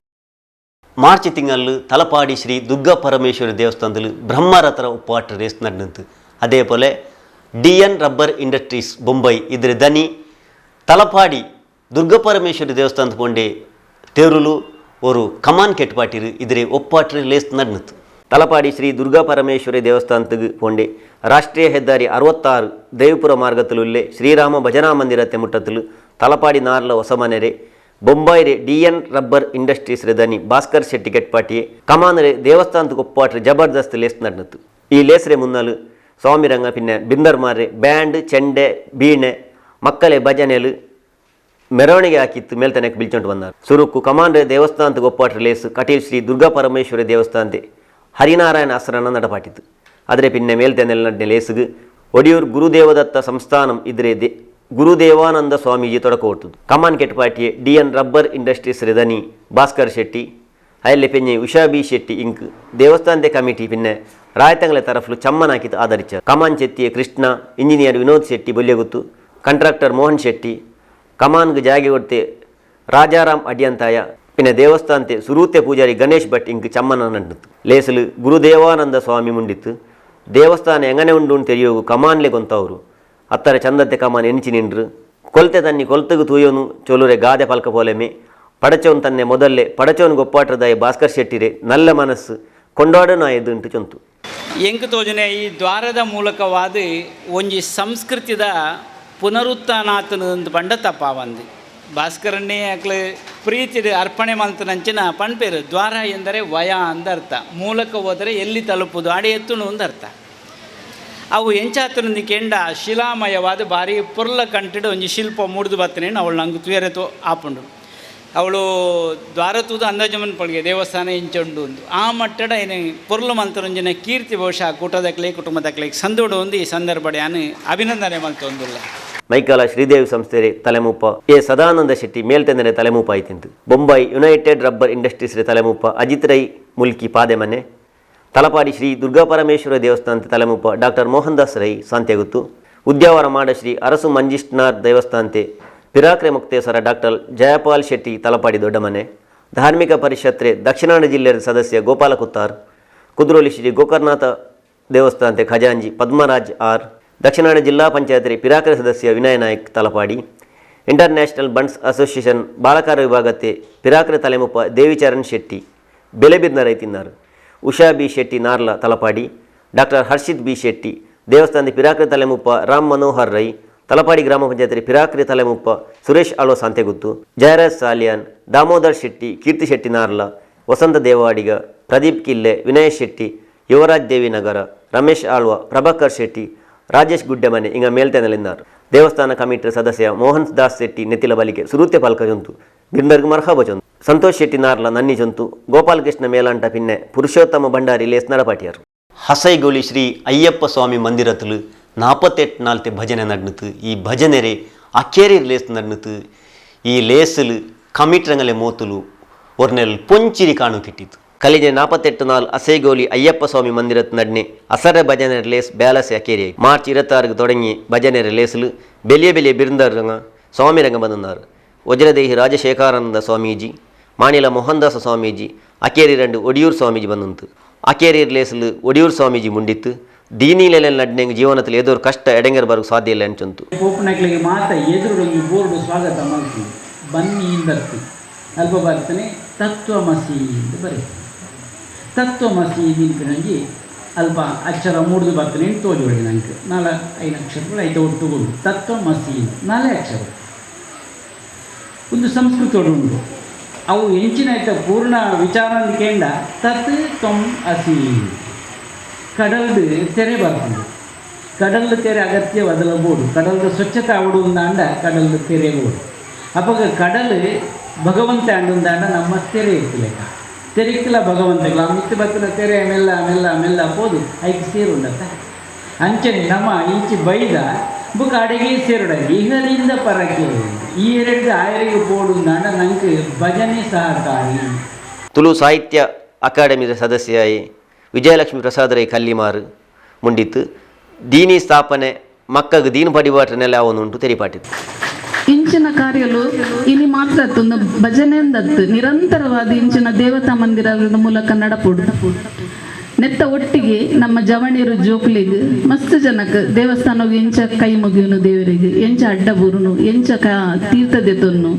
ಮಾರ್ಚ್ ತಿಂಗಳು ತಲಪಾಡಿ ಶ್ರೀ ದುರ್ಗಾ ಪರಮೇಶ್ವರಿ ದೇವಸ್ಥಾನದಲ್ಲಿ ಬ್ರಹ್ಮರಥರ ಉಪ್ಪಾಟ ರೇಸ್ ನಡೆದಂತು. ಅದೇ ಪೋಲೆ DN ರಬ್ಬರ್ ಇಂಡಸ್ಟ್ರೀಸ್ ಬೊಂಬೈ ಇದರ ದನಿ ತಲಪಾಡಿ ದುರ್ಗಾ ಪರಮೇಶ್ವರಿ ದೇವಸ್ಥಾನದ ಪೊಂಡೆ ತೇರುಲು ஒரு கமான் கெட்டுப்பாட்டிரு இதிரே ஒப்பாற்று லேஸ் நடந்துத்து. ತಲಪಾಡಿ ಶ್ರೀ ದುರ್ಗಾ ಪರಮೇಶ್ವರಿ ದೇವಸ್ಥಾನಕ್ಕೆ ಪೋಂಡೆ ರಾಷ್ಟ್ರೀಯ ಹೆದ್ದಾರಿ 66 ದೇವಪುರ ಮಾರ್ಗದಲ್ಲೇ ಶ್ರೀರಾಮ ಭಜನಾ ಮಂದಿರತೆ ಮುಟ್ಟತ್ತಲು ತಲಪಾಡಿ ನಾರ್ಲ ಹೊಸಮನೆರೆ ಬೊಂಬಾಯಿರೆ DN ರಬ್ಬರ್ ಇಂಡಸ್ಟ್ರೀಸ್ ರೆದನಿ ಭಾಸ್ಕರ್ ಶೆಟ್ಟಿ ಕೆಟ್ಪಾಟಿಯೇ ಕಮಾನರೆ ದೇವಸ್ಥಾನಕ್ಕೆ ಒಪ್ಪಾಟ್ರೆ ಜಬರ್ದಸ್ತ್ ಲೇಸ್ ನಡೆದಿತ್ತು. ಈ ಲೇಸ್ರೆ ಮುನ್ನಲು ಸ್ವಾಮಿ ರಂಗ ಪಿನ್ನ ಬಿಂದರ್ ಮಾರ್ರೆ ಬ್ಯಾಂಡ್ ಚೆಂಡೆ ಬೀಣೆ ಮಕ್ಕಳೇ ಭಜನೆಲು ಮೆರವಣಿಗೆ ಹಾಕಿತ್ತು ಮೇಲ್ತನಕ್ಕೆ ಬಿಲ್ಚೊಂಡು ಬಂದರು. ಸುರುಕು ಕಮಾಂಡ್ರೆ ದೇವಸ್ಥಾನಕ್ಕೆ ಒಪ್ಪಾಟ್ರೆ ಲೇಸ್ ಕಟೀಲ್ ಶ್ರೀ ದುರ್ಗಾ ಪರಮೇಶ್ವರಿ ದೇವಸ್ಥಾನತೆ ಹರಿನಾರಾಯಣ ಆಸರಣ നടപ്പാട്ടിತ್ತು. ಆದರೆ ಪಿನ್ನೆ ಮೇಲ್ತೆನೆಲ್ಲ ಲೇಸುಗು ಒಡಿಯೂರು ಗುರುದೇವದತ್ತ ಸಂಸ್ಥಾನಂ ಇದ್ರೆ ಗುರುದೇವಾನಂದ ಸ್ವಾಮೀಜಿ ತೊಡಕೊಟ್ಟದು. ಕಮಾನ್ ಕೆಟ್ಪಾಟಿಯೇ DN ರಬ್ಬರ್ ಇಂಡಸ್ಟ್ರೀಸ್ ರೆದನಿ ಭಾಸ್ಕರ್ ಶೆಟ್ಟಿ ಅಯಲ್ಲಿ ಪೆನ್ನೆ ಉಷಾ ಬಿ ಶೆಟ್ಟಿ ಇಂಕ್ ದೇವಸ್ಥಾನದ ಕಮಿಟಿ ಪಿನ್ನೆ ರಾಯತಂಗಲ ತರಫ್ಲು ಚಮ್ಮನ್ ಹಾಕಿತ್ತು ಆಧರಿಸಿದ. ಕಮಾನ್ ಚೆತ್ತಿಯ ಕೃಷ್ಣ, ಇಂಜಿನಿಯರ್ ವಿನೋದ್ ಶೆಟ್ಟಿ ಬೊಲ್ಲೆಗುತ್ತು, ಕಾಂಟ್ರಾಕ್ಟರ್ ಮೋಹನ್ ಶೆಟ್ಟಿ, ಕಮಾನ್ಗೆ ಜಾಗೆ ಕೊಡ್ತೆ ರಾಜಾರಾಮ್ ಅಡಿಯಂತಾಯ പിന്നെ ദേവസ്ഥാനത്തെ സുരൂത്തെ പൂജാരി ഗണേഷ് ഭട്ട് ഇങ്ക് ചമ്മന നണ്ടിತ್ತು. ಲೇಸಲು ಗುರುದೇವಾನಂದ ಸ್ವಾಮಿ ಮುಂಡಿತ್ತು. ದೇವಸ್ಥಾನ ಎಂಗನೆ ಉಂಡು ತೆರೆಯೋಗು ಕಮಾನ್ಲೆ ಗೊಂತವರು ಅತ್ತರ ಚಂದತೆ ಕಮಾನ್ ಎಣಿಚಿ ನಿಂಡ್ರು ಕೊಲ್ತೆ ತನ್ನಿ ಕೊಲ್ತಗು ತೂಯೋನು ಚೊಲುರೆ ಗಾದೆ ಪಲ್ಕ ಪೋಲೆಮೆ ಪಡಚೋನ್ ತನ್ನೆ ಮೊದಲೇ ಪಡಚೋನ್ ಗೊಪ್ಪಾಟ್ರದಾಯ ಭಾಸ್ಕರ್ ಶೆಟ್ಟಿರೆ ನಲ್ಲ ಮನಸ್ಸು ಕೊಂಡಾಡನ ಎದುಂಟು ಚೊಂತು. ಎಂಕ್ ತೋಜನೆ ಈ ದ್ವಾರದ ಮೂಲಕವಾದ ಒಂಜಿ ಸಂಸ್ಕೃತಿದ ಪುನರುತ್ಥಾನಾತನ ಪಂಡ ತಪ್ಪಾವಂದು ಭಾಸ್ಕರನ್ನೇ ಅಕ್ಲೆ ಪ್ರೀತಿ ಅರ್ಪಣೆ ಮಲ್ತನಂಚಿನ ಪಣ್ಪೇರು ದ್ವಾರ ಎಂದರೆ ವಯ ಅಂದರ್ಥ, ಮೂಲಕ ಹೋದರೆ ಎಲ್ಲಿ ತಲುಪುದು ಅಡೆ ಎತ್ತುನು ಅಂದರ್ಥ. ಅವು ಎಂಚಾತನ ಕೆಂಡ ಶಿಲಾಮಯವಾದ ಭಾರಿ ಪುರ್ಲ ಕಂಟಿಡು ಒಂಜಿ ಶಿಲ್ಪ ಮೂಡ್ದು ಬತ್ತನೇನು ಅವಳು ನಂಗೆ ತುಯರತು ಆಪುಂಡು. ಅವಳು ದ್ವಾರ ತೂದು ಅಂದಾಜಮನ್ ಪಳಿಗೆ ದೇವಸ್ಥಾನ ಇಂಚುಂಡು ಒಂದು ಆ ಮಟ್ಟಡ ಏನು ಪುರ್ಲು ಮಲ್ತನೊಂಜಿನ ಕೀರ್ತಿ ಬಹುಶಃ ಕೂಟದಕ್ಲೆ ಕುಟುಂಬದಕ್ಲೆ ಸಂದೋಡು ಒಂದು ಈ ಸಂದರ್ಭ ನಾನು ಅಭಿನಂದನೆ ಮಲ್ತೊಂದಿಲ್ಲ. ಮೈಕಾಲ ಶ್ರೀದೇವಿ ಸಂಸ್ಥೆರೆ ತಲೆಮೂಪ ಎ ಸದಾನಂದ ಶೆಟ್ಟಿ ಮೇಲ್ತೆಂದರೆ ತಲೆಮೂಪ ಆಯ್ತಿಂತು. ಬೊಂಬೈ ಯುನೈಟೆಡ್ ರಬ್ಬರ್ ಇಂಡಸ್ಟ್ರೀಸ್ ತಲೆಮೂಪ ಅಜಿತ್ ರೈ ಮುಲ್ಕಿ ಪಾದೆಮನೆ. ತಲಪಾಡಿ ಶ್ರೀ ದುರ್ಗಾ ಪರಮೇಶ್ವರ ದೇವಸ್ಥಾನದ ತಲೆಮೂಪ ಡಾಕ್ಟರ್ ಮೋಹನ್ ದಾಸ್ ರೈ ಸಾಂತ್ಯಗುತ್ತು. ಉದ್ಯಾವರ ಮಾಡ ಶ್ರೀ ಅರಸು ಮಂಜಿಷ್ಠನಾಥ್ ದೇವಸ್ಥಾನತೆ ಪಿರಾಕ್ರೆ ಮುಕ್ತೇಶ್ವರ ಡಾಕ್ಟರ್ ಜಯಪಾಲ್ ಶೆಟ್ಟಿ ತಲಪಾಡಿ ದೊಡ್ಡಮನೆ. ಧಾರ್ಮಿಕ ಪರಿಷತ್ರೆ ದಕ್ಷಿಣ ಜಿಲ್ಲೆಯ ಸದಸ್ಯ ಗೋಪಾಲ ಕುತ್ತಾರ್. ಕುದ್ರೋಲಿ ಶ್ರೀ ಗೋಕರ್ನಾಥ ದೇವಸ್ಥಾನತೆ ಖಜಾಂಜಿ ಪದ್ಮರಾಜ್ ಆರ್. ದಕ್ಷಿಣ ಜಿಲ್ಲಾ ಪಂಚಾಯತ್ ಪಿರಾಕ್ರೆ ಸದಸ್ಯ ವಿನಯ ನಾಯಕ್ ತಲಪಾಡಿ. ಇಂಟರ್ನ್ಯಾಷನಲ್ ಬಂಡ್ಸ್ ಅಸೋಸಿಯೇಷನ್ ಬಾಲಕಾರ ವಿಭಾಗತೆ ಪಿರಾಕ್ರೆ ತಲೆಮುಪ್ಪ ದೇವಿಚರಣ್ ಶೆಟ್ಟಿ ಬೆಲೆಬಿರ್ನ ರೈತಿದ್ದಾರೆ. Usha B Shetty Narla Talapady. Doctor Harshith B Shetty ದೇವಸ್ಥಾನದ ಪಿರಾಕ್ರೆ ತಲೆಮುಪ್ಪ ರಾಮ್ ಮನೋಹರ್ ರೈ. ತಲಪಾಡಿ ಗ್ರಾಮ ಪಂಚಾಯತ್ ಪಿರಾಕ್ರೆ ತಲೆಮುಪ್ಪ ಸುರೇಶ್ ಆಳ್ವ ಸಂತೆಗುತ್ತು. ಜಯರಾಜ್ ಸಾಲಿಯಾನ್, ದಾಮೋದರ್ ಶೆಟ್ಟಿ, ಕೀರ್ತಿ ಶೆಟ್ಟಿ ನಾರ್ಲ, ವಸಂತ ದೇವಾಡಿಗ, ಪ್ರದೀಪ್ ಕಿಲ್ಲೆ, ವಿನಯ್ ಶೆಟ್ಟಿ, ಯುವರಾಜ್ ದೇವಿನಗರ, ರಮೇಶ್ ಆಳ್ವ, ಪ್ರಭಾಕರ್ ಶೆಟ್ಟಿ, ರಾಜೇಶ್ ಗುಡ್ಡೆಮನೆ ಇಂಗ ಮೇಲ್ತೆನಲಿದ್ದಾರೆ. ದೇವಸ್ಥಾನ ಕಮಿಟಿ ಸದಸ್ಯ ಮೋಹನ್ ದಾಸ್ ಶೆಟ್ಟಿ ನೆತ್ತಿಲ ಬಲಿಕೆ ಸುರೂತೆ ಪಾಲ್ಕ ಜೊಂತು ಬಿಂದರ್ಗ್ ಮರ್ಹಾಬ ಜೊಂತು. ಸಂತೋಷ್ ಶೆಟ್ಟಿ ನಾರ್ಲ ನನ್ನಿ ಜೊಂತು. ಗೋಪಾಲಕೃಷ್ಣ ಮೇಲಾಂಟ ಪಿನ್ನೆ ಪುರುಷೋತ್ತಮ ಭಂಡಾರಿ ಲೇಸ್ ನಡಪಾಟಿಯರು. ಹಸೈಗೋಳಿ ಶ್ರೀ ಅಯ್ಯಪ್ಪ ಸ್ವಾಮಿ ಮಂದಿರತಲು 48 ನಾಲ್ತೆ ಭಜನೆ ನಡ್ನತು. ಈ ಭಜನೆರೆ ಅಕ್ಕೇರಿ ಲೇಸ್ ನಡ್ನತು. ಈ ಲೇಸಲು ಕಮಿಟ್ರಂಗಲೆ ಮೋತುಲು ಒರ್ನೆಲ್ ಪೊಂಚಿರಿ ಕಾಣು ಕಿಟ್ಟಿತು. ಕಲಿಜೆ 48 ನಾಲ್ ಅಸೈಗೋಲಿ ಅಯ್ಯಪ್ಪ ಸ್ವಾಮಿ ಮಂದಿರತ್ ನಡ್ನೆ ಅಸರ ಭಜನೆ ಲೇಸ್ ಬ್ಯಾಲಸ್ ಅಕೇರಿ ಮಾರ್ಚ್ 26 தொடங்கி ಭಜನೆ ಲೇಸಲು ಬೆಲಿಯ ಬೆಲಿಯ ಬಿರುಂದರಂಗ ಸ್ವಾಮಿ ರಂಗ ಬಂದನಾರು. ವಜ್ರದೇಹಿ ರಾಜಶೇಖರಾನಂದ ಸ್ವಾಮೀಜಿ, ಮಾಣಿಲ ಮೋಹನ್ದಾಸ ಸ್ವಾಮೀಜಿ, ಅಕೇರಿ 2 ಒಡಿಯೂರು ಸ್ವಾಮೀಜಿ ಬಂದಂತು. ಅಕೇರಿ ಲೇಸಲು ಒಡಿಯೂರು ಸ್ವಾಮೀಜಿ ಮುಂಡಿತ್ತು. ದೀನಿಲೆಲ್ಲ ನಡ್ನೆಂಗ್ ಜೀವನದಲ್ಲಿ ಏದೋ ಕಷ್ಟ ಎಡೆಂಗರ್ ಬರೋಕೆ ಸಾಧ್ಯ ಇಲ್ಲ ಅನ್ಚಂತು. ಪೋಪನಕ್ಲಿಗೆ ಮಾತ ಎದುರು ಬೋರ್ಡು ಸ್ವಾಗತ ಮಾಡ್ತೀವಿ ಬನ್ನಿ ಇಂದರ್ತಿ ಅಲ್ಪ ಬರ್ತನೆ ತತ್ವಮಸಿ ಅಂತ ಬರೀ ತತ್ವಮಸಿ ನಿಂಪಿನಂಗೆ ಅಲ್ಪ ಅಕ್ಷರ ಮೂಡ್ದು ಬರ್ತನೆ ತೋಜೋಳಿ ನಂಗೆ 4-5 ಅಕ್ಷರಗಳು ಐತೆ ಒಟ್ಟುಗಳು ತತ್ವಮಸಿ 4 ಅಕ್ಷರ ಒಂದು ಸಂಸ್ಕೃತೋಡು ಉಂಟು. ಅವು ಹೆಂಚಿನ ಆಯ್ತ ಪೂರ್ಣ ವಿಚಾರ ಕೇಂಡ ತತ್ ತ್ವಂ ಅಸಿ ಕಡಲ್ದು ತೆರೆ ಬರ್ತದೆ. ಕಡಲ್ದು ತೆರೆ ಅಗತ್ಯವಾದಲ್ಲ ಬೋಡು ಕಡಲ್ದು ಸ್ವಚ್ಛತೆ ಆಡುವುದಾಂಡ ಕಡಲ್ದು ತೆರೆ ಬೋಡು ಅಪ್ಪಾಗ ಕಡಲು ಭಗವಂತ ಅಂಡುಂದಾಂಡ ನಮ್ಮ ತೆರೆ ಇರ್ತಿಲೆಕ್ಕ ತೆರೆಕ್ಕಿಲ್ಲ ಭಗವಂತಗಳ ಮಿತ್ತು ಬತ್ತಿನ ತೆರೆ ಮೆಲ್ಲ ಮೆಲ್ಲ ಮೆಲ್ಲ ಹೋದು ಐದು ಸೇರುಂಡತ್ತ ಅಂಚನೆ ನಮ್ಮ ಇಂಚಿ ಬೈದ ಬುಕ್ ಅಡಿಗೆ ಸೇರುಡಂಗೆ ಇಹಲಿಂದ ಪರಕ್ಕೆ ಈ 2 ಆಯರಿಗೆ ಬೋಡುಂದಾಂಡ ನಂಗೆ ಭಜನೆ ಸಹಕಾರಿ. ತುಳು ಸಾಹಿತ್ಯ ಅಕಾಡೆಮಿ ಸದಸ್ಯ ವಿಜಯಲಕ್ಷ್ಮಿ ಪ್ರಸಾದ್ ರೈ ಕಲ್ಲಿಮಾರು ಮುಂಡಿತ್ತು. ದೀನಿ ಸ್ಥಾಪನೆ ಮಕ್ಕಗೆ ದೀನು ಪಡಿಬಾಟ್ರನೆಲ್ಲ ಅವನುಂಟು ತೆರಿಪಾಟಿತ್ತು. ಇಂಚಿನ ಕಾರ್ಯಲು ಇನಿ ಮಾತ್ರ ಭಜನೆಂದತ್ತು ನಿರಂತರವಾದ ಇಂಚಿನ ದೇವತಾ ಮಂದಿರದ ಮೂಲಕ ನಡಪುಡು ನೆತ್ತ ಒಟ್ಟಿಗೆ ನಮ್ಮ ಜವಣಿಯರು ಜೋಕ್ಲಿಗೆ ಮಸ್ತ್ ಜನಕ್ಕೆ ದೇವಸ್ಥಾನಕ್ಕೆ ಎಂಚ ಕೈ ಮುಗಿಯುನು ದೇವರಿಗೆ ಎಂಚ ಅಡ್ಡ ಬೂರುನು ಎಂಚ ತೀರ್ಥದೆತ್ತೊನ್ನು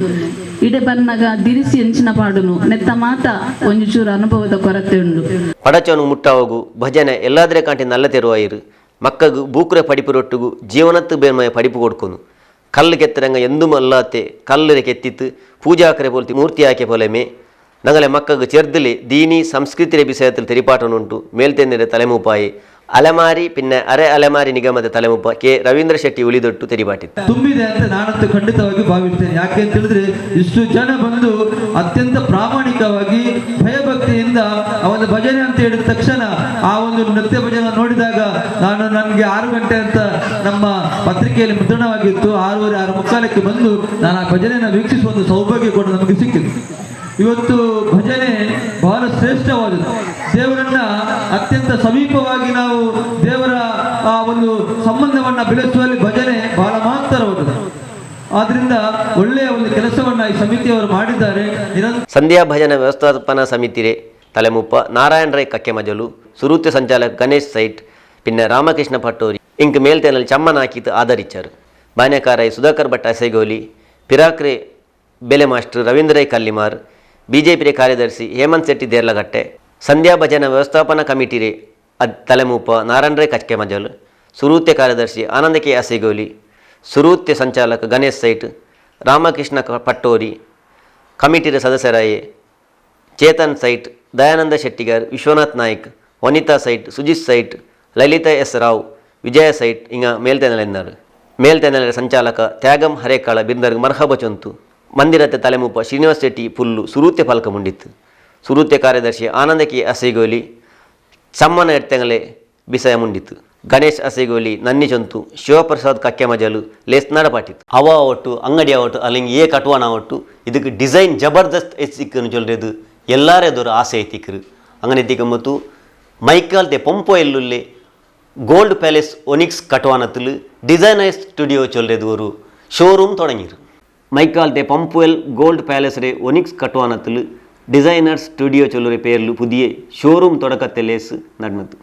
ಇಡೆ ಬನ್ನಾಗ ದಿರಿಸಿ ಎಂಚಿನ ಪಾಡುನು ನೆತ್ತ ಮಾತ ಒಂಚೂರು ಅನುಭವದ ಕೊರತೆ ಉಂಡು. ಪಡಚನು ಮುಟ್ಟವಗು ಭಜನೆ ಎಲ್ಲಾದ್ರೆ ಕಾಂಟಿ ನಲ್ಲ ತೆರುವಾಯಿರು ಮಕ್ಕಗು ಬೂಕ್ರೆ ಪಡಿಪು ರೊಟ್ಟುಗು ಜೀವನತ್ತು ಬೇರ್ಮಯ ಪಡಿಪು ಕೊಡ್ಕೊನು ಕಲ್ಲು ಕೆತ್ತರಂಗ ಎಂದೂ ಅಲ್ಲಾತೆ ಕಲ್ಲರೆ ಕೆತ್ತಿತ್ತು ಪೂಜಾಕರೆ ಪೋಲ್ತಿ ಮೂರ್ತಿ ಆಕೆ ಪೊಲೆಮೆ ನಂಗಲೆ ಮಕ್ಕಗೆ ಚೆರ್ದಲಿ ದೀನಿ ಸಂಸ್ಕೃತಿಯ ವಿಷಯത്തിൽ ತೆರಿಪಾಟನುಂಟು ಮೇಲ್ತೆಂದಿರ ತಲೆಮೂಪಾಯಿ ಅಲೆಮಾರಿ ಪಿನ್ನ ಅರೆ ಅಲೆಮಾರಿ ನಿಗಮದ ತಲೆಮೂಪ ಕೆ ರವೀಂದ್ರ ಶೆಟ್ಟಿ ಉಳಿದೊಟ್ಟು ತೆರಿಪಾಟಿತ್ತು. ತುಂಬಿದೆ ಅಂತ ನಾನಂತೂ ಖಂಡಿತವಾಗಿ ಭಾವಿಸ್ತೇನೆ. ಯಾಕೆ ಅಂತ ಹೇಳಿದ್ರೆ ಇಷ್ಟು ಜನ ಬಂದು ಅತ್ಯಂತ ಪ್ರಾಮಾಣಿಕವಾಗಿ ಭಯಭಕ್ತಿಯಿಂದ ಆ ಒಂದು ಭಜನೆ ಅಂತ ಹೇಳಿದ ತಕ್ಷಣ ಆ ಒಂದು ನೃತ್ಯ ಭಜನೆ ನೋಡಿದಾಗ ನನಗೆ 6 ಗಂಟೆ ಅಂತ ನಮ್ಮ ಪತ್ರಿಕೆಯಲ್ಲಿ ಮುದ್ರಣವಾಗಿತ್ತು. 6:30 6:45 ಬಂದು ನಾನು ಆ ಭಜನೆಯನ್ನು ವೀಕ್ಷಿಸುವ ಒಂದು ಸೌಭಾಗ್ಯ ಕೂಡ ನಮಗೆ ಸಿಕ್ಕಿತು. ಇವತ್ತು ಭಜನೆ ಬಹಳ ಶ್ರೇಷ್ಠವಾದದ್ದು. ದೇವರನ್ನ ಅತ್ಯಂತ ಸಮೀಪವಾಗಿ ನಾವು ದೇವರ ಆ ಒಂದು ಸಂಬಂಧವನ್ನ ಬೆಳೆಸುವಲ್ಲಿ ಭಜನೆ ಬಹಳ ಮಹತ್ತರವಾದದ್ದು. ಆದ್ರಿಂದ ಒಳ್ಳೆಯ ಒಂದು ಕೆಲಸವನ್ನ ಈ ಸಮಿತಿಯವರು ಮಾಡಿದ್ದಾರೆ. ಸಂಧ್ಯಾ ಭಜನ ವ್ಯವಸ್ಥಾಪನಾ ಸಮಿತಿರೆ ತಲೆಮುಪ್ಪ ನಾರಾಯಣ ರೈ ಕಕ್ಕೆಮಜಲು ಸುರೂತ್ಯ ಸಂಚಾಲಕ ಗಣೇಶ್ ಸೈಟ್ ಪಿನ್ನ ರಾಮಕೃಷ್ಣ ಪಟ್ಟೋರಿ ಇಂಕ್ ಮೇಲ್ತೇನಲ್ಲಿ ಚಮ್ಮನ ಹಾಕಿತು ಆಧರಿಚಾರು. ಬಾನ್ಯಕಾರೈ ಸುಧಾಕರ್ ಭಟ್ ಅಸೆಗೋಲಿ ಪಿರಾಕ್ರೆ ಬೆಲೆ ಮಾಸ್ಟರ್ ರವೀಂದ್ರ ರೈ ಕಲ್ಲಿಮಾರ್ ಬಿಜೆಪಿ ಕಾರ್ಯದರ್ಶಿ ಹೇಮಂತ್ ಶೆಟ್ಟಿ ದೇರ್ಲಗಟ್ಟೆ ಸಂಧ್ಯಾ ಭಜನ ವ್ಯವಸ್ಥಾಪನಾ ಕಮಿಟಿ ತಲೆಮೂಪ ನಾರಾಯಣ ರೈ ಕಚ್ಕೆಮಜಲ್ ಸುರೂತ್ಯ ಕಾರ್ಯದರ್ಶಿ ಆನಂದ ಕೆ ಅಸೆಗೋಲಿ ಸುರೂತ್ಯ ಸಂಚಾಲಕ ಗಣೇಶ್ ಸೈಟ್ ರಾಮಕೃಷ್ಣ ಪಟ್ಟೋರಿ ಕಮಿಟಿಯ ಸದಸ್ಯರಾಯೇ ಚೇತನ್ ಸೈಟ್ ದಯಾನಂದ ಶೆಟ್ಟಿಗರ್ ವಿಶ್ವನಾಥ್ ನಾಯ್ಕ್ ವನಿತಾ ಸೈಟ್ ಸುಜಿತ್ ಸೈಟ್ ಲಲಿತಾ ಎಸ್ ರಾವ್ ವಿಜಯ ಸೈಟ್ ಇಂಗ ಮೇಲ್ತೆನಲೆಂದರು. ಮೇಲ್ತೆನಲೆ ಸಂಚಾಲಕ ತ್ಯಾಗಂ ಹರೇಕಾಳ ಬಿರ್ದರ್ಗ್ ಮರ್ಹಬ ಚೊಂತು ಮಂದಿರತೆ ತಲೆಮೂಪ ಶ್ರೀನಿವಾಸ್ ಶೆಟ್ಟಿ ಪುಲ್ಲು ಸುರೂತ್ಯ ಫಲಕ ಮುಂಡಿತ್ತು. ಸುರೂತ್ಯ ಕಾರ್ಯದರ್ಶಿ ಆನಂದ ಕೆ ಅಸೆಗೋಲಿ ಚಮ್ಮನ ಎಡ್ತೆಂಗಲೆ ಬಿಸಯ ಮುಂಡಿತ್ತು. ಗಣೇಶ್ ಅಸೆಗೋಲಿ ನನ್ನಿ ಚೊಂತು ಶಿವಪ್ರಸಾದ್ ಕಕ್ಕೆಮಜಲು ಲೇಸ್ನಾಡ ಪಾಟಿತ್ತು. ಅವ ಒಟ್ಟು ಅಂಗಡಿ ಒಟ್ಟು ಅಲ್ಲಿಂಗೆ ಕಟ್ವಾನ ಒಟ್ಟು ಇದಕ್ಕೆ ಡಿಸೈನ್ ಜಬರ್ದಸ್ತ್ ಎತ್ತಿಕ್ಕನ್ನು ಚೊಲ್ರೆದು ಎಲ್ಲಾರೆದವರು ಆಸೆ ಎತ್ತಿಕ್ಕರು ಅಂಗನೆ ಎತ್ತಿಕೊಂಬತ್ತು ಮೈಕಾಲ್ತೆ ಪಂಪೋ ಎಲ್ಲುಲ್ಲೆ ಗೋಲ್ಡ್ ಪ್ಯಾಲೇಸ್ ಒನಿಕ್ಸ್ ಕಟ್ವಾನത്തിൽ ಡಿಸೈನರ್ ಸ್ಟುಡಿಯೋ ಚೊಲ್ರೆದು ஒரு ஷோரூம் தொடங்கிரு. மைக்கால்தே பம்புவெல் கோல்டு பேலஸ்ரே ஒனிக்ஸ் கட்டுவானத்தில் டிசைனர் ஸ்டுடியோ சொல்லுற பேர்லு புதிய ஷோரூம் தொடக்கத்திலேசு நடந்தது.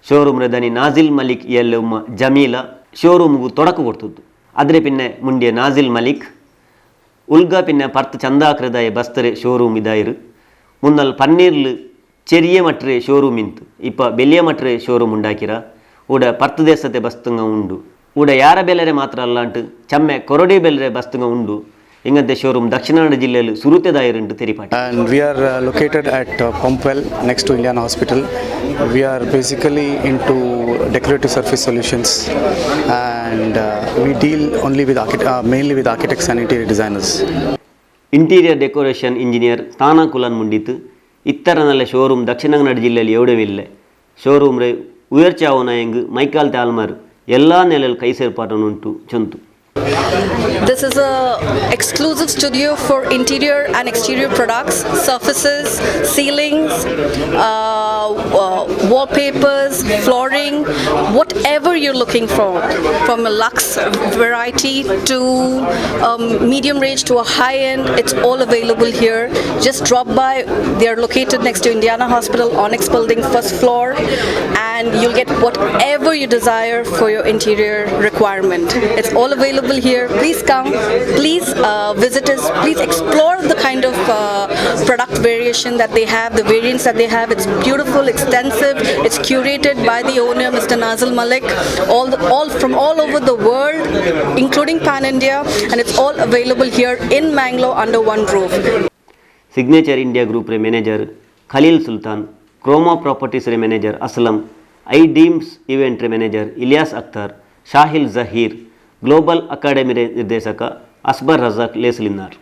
ಶೋರೂಮ್ ರದನಿ ನಾಜಿಲ್ ಮಲಿಕ್ ಎಲ್ಲಮ್ಮ ಜಮೀಲಾ ಶೋರೂಮ್ಗೂ ತೊಡಕು ಕೊಡ್ತದ್ದು. ಆದರೆ ಪಿನ್ನೆ ಮುಂಡೆ ನಾಜಿಲ್ ಮಲಿಕ್ ಉಲ್ಗಾ ಪಿನ್ನೆ ಪರ್ತ್ ಚಂದಾಕ್ರದಾಯ ಬಸ್ತರೆ ಶೋರೂಮ್ ಇದಾಯಿರು ಮುನ್ನಲ್ ಪನ್ನೀರ್ಲು ಚೆರಿಯ ಮಟ್ರೆ ಶೋರೂಮ್ ಇಂತು ಇಪ್ಪ ಬೆಲಿಯ ಮಟ್ರೆ ಶೋರೂಮ್ ಉಂಡಾಕಿರ ಊಡ ಪರ್ತ್ ದೇಶತೆ ಬಸ್ತುಂಗ ಉಂಡು ಊಡ ಯಾರ ಬೆಲೆರೆ ಮಾತ್ರ ಅಲ್ಲಾಂಟು ಚಮ್ಮೆ ಕೊರಡಿ ಬೆಲೆರೆ ಬಸ್ತುಂಗ ಉಂಡು ಇಂಗಂತೆ ಶೋರೂಮ್ ದಕ್ಷಿಣ ಕನ್ನಡ ಜಿಲ್ಲೆಯಲ್ಲಿ ಸುರೂತ್ಯದಾಯಿರುಂಟು ತೆರಿಪಾಟಿ. And we are located at Pumpwell next to Indiana Hospital. We are basically into decorative surface solutions and we deal only with mainly with architects and interior designers. Interior decoration engineer ತಾನಾ ಕುಲನ್ ಮುಂಡಿತು ಇತ್ತರನಲ್ಲ ಶೋರೂಮ್ ದಕ್ಷಿಣ ಕನ್ನಡ ಜಿಲ್ಲೆಯಲ್ಲಿ ಎವಡವಿಲ್ಲ showroom ರೇ ಉಯರ್ಚಾವನ ಎಂಗ್ ಮೈಕಾಲ್ ತಾಲ್ಮಾರ್ ಎಲ್ಲ ನೆಲೆಯಲ್ಲಿ ಕೈ ಸೇರ್ಪಾಟನುಂಟು ಚೊಂತು. This is a exclusive studio for interior and exterior products, surfaces, ceilings, wallpapers, flooring, whatever you're looking for, from a luxe variety to medium range to a high end, it's all available here. Just drop by. They are located next to Indiana Hospital, Onyx Building, first floor, and you'll get whatever you desire for your interior requirement. It's all available here. Please come, please visit us, please explore the kind of product variation that they have, the variants that they have. It's beautiful, extensive, it's curated by the owner, Mr. Nazil Malik, all from all over the world, including Pan India, and it's all available here in Mangalore under one roof. Signature India Group re manager Khalil Sultan, Chroma Properties re manager Aslam, iDreams Event re manager Ilyas Akhtar, Shahil Zahir, global academy ನಿರ್ದೇಶಕ ಅಸ್ಬರ್ ರಜಾಕ್ ಲೇಸಲಿದ್ದಾರೆ.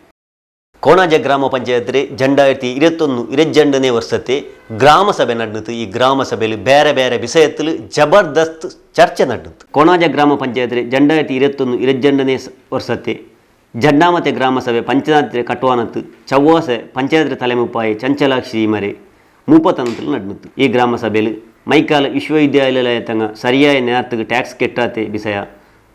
ಕೋಣಾಜೆ ಗ್ರಾಮ ಪಂಚಾಯತ್ರೆ 2021-22ನೇ ವರ್ಷത്തെ ಗ್ರಾಮ ಸಭೆ ನಡೆದಿತ್ತು. ಈ ಗ್ರಾಮ ಸಭೆಯಲ್ಲಿ ಬೇರೆ ಬೇರೆ ವಿಷಯത്തിൽ ಜಬರ್ದಸ್ತ್ ಚರ್ಚೆ ನಡೆದಿತ್ತು. ಕೋಣಾಜೆ ಗ್ರಾಮ ಪಂಚಾಯತ್ರೆ 2021-22ನೇ ವರ್ಷത്തെ ಜಂಡಾಮತೆ ಗ್ರಾಮ ಸಭೆ ಪಂಚಾಯತ್ರೆ ಕಟ್ವಾನತ್ತು ಚವ್ವಾಸೆ ಪಂಚಾಯತ್ರೆ ತಲೆಮುಪ್ಪಾಯಿ ಚಂಚಲಾಕ್ಷಿ ಮರೆ ಮೂಪತನത്തിൽ ನಡೆದಿತ್ತು. ಈ ಗ್ರಾಮ ಸಭೆಯಲ್ಲಿ ಮೈಕಾಲ ವಿಶ್ವವಿದ್ಯಾಲಯ ತಂಗ ಸರಿಯಾಯ ನೇರத்துக்கு ಟ್ಯಾಕ್ಸ್ ಕೆಟ್ಟಾತೆ ವಿಷಯ,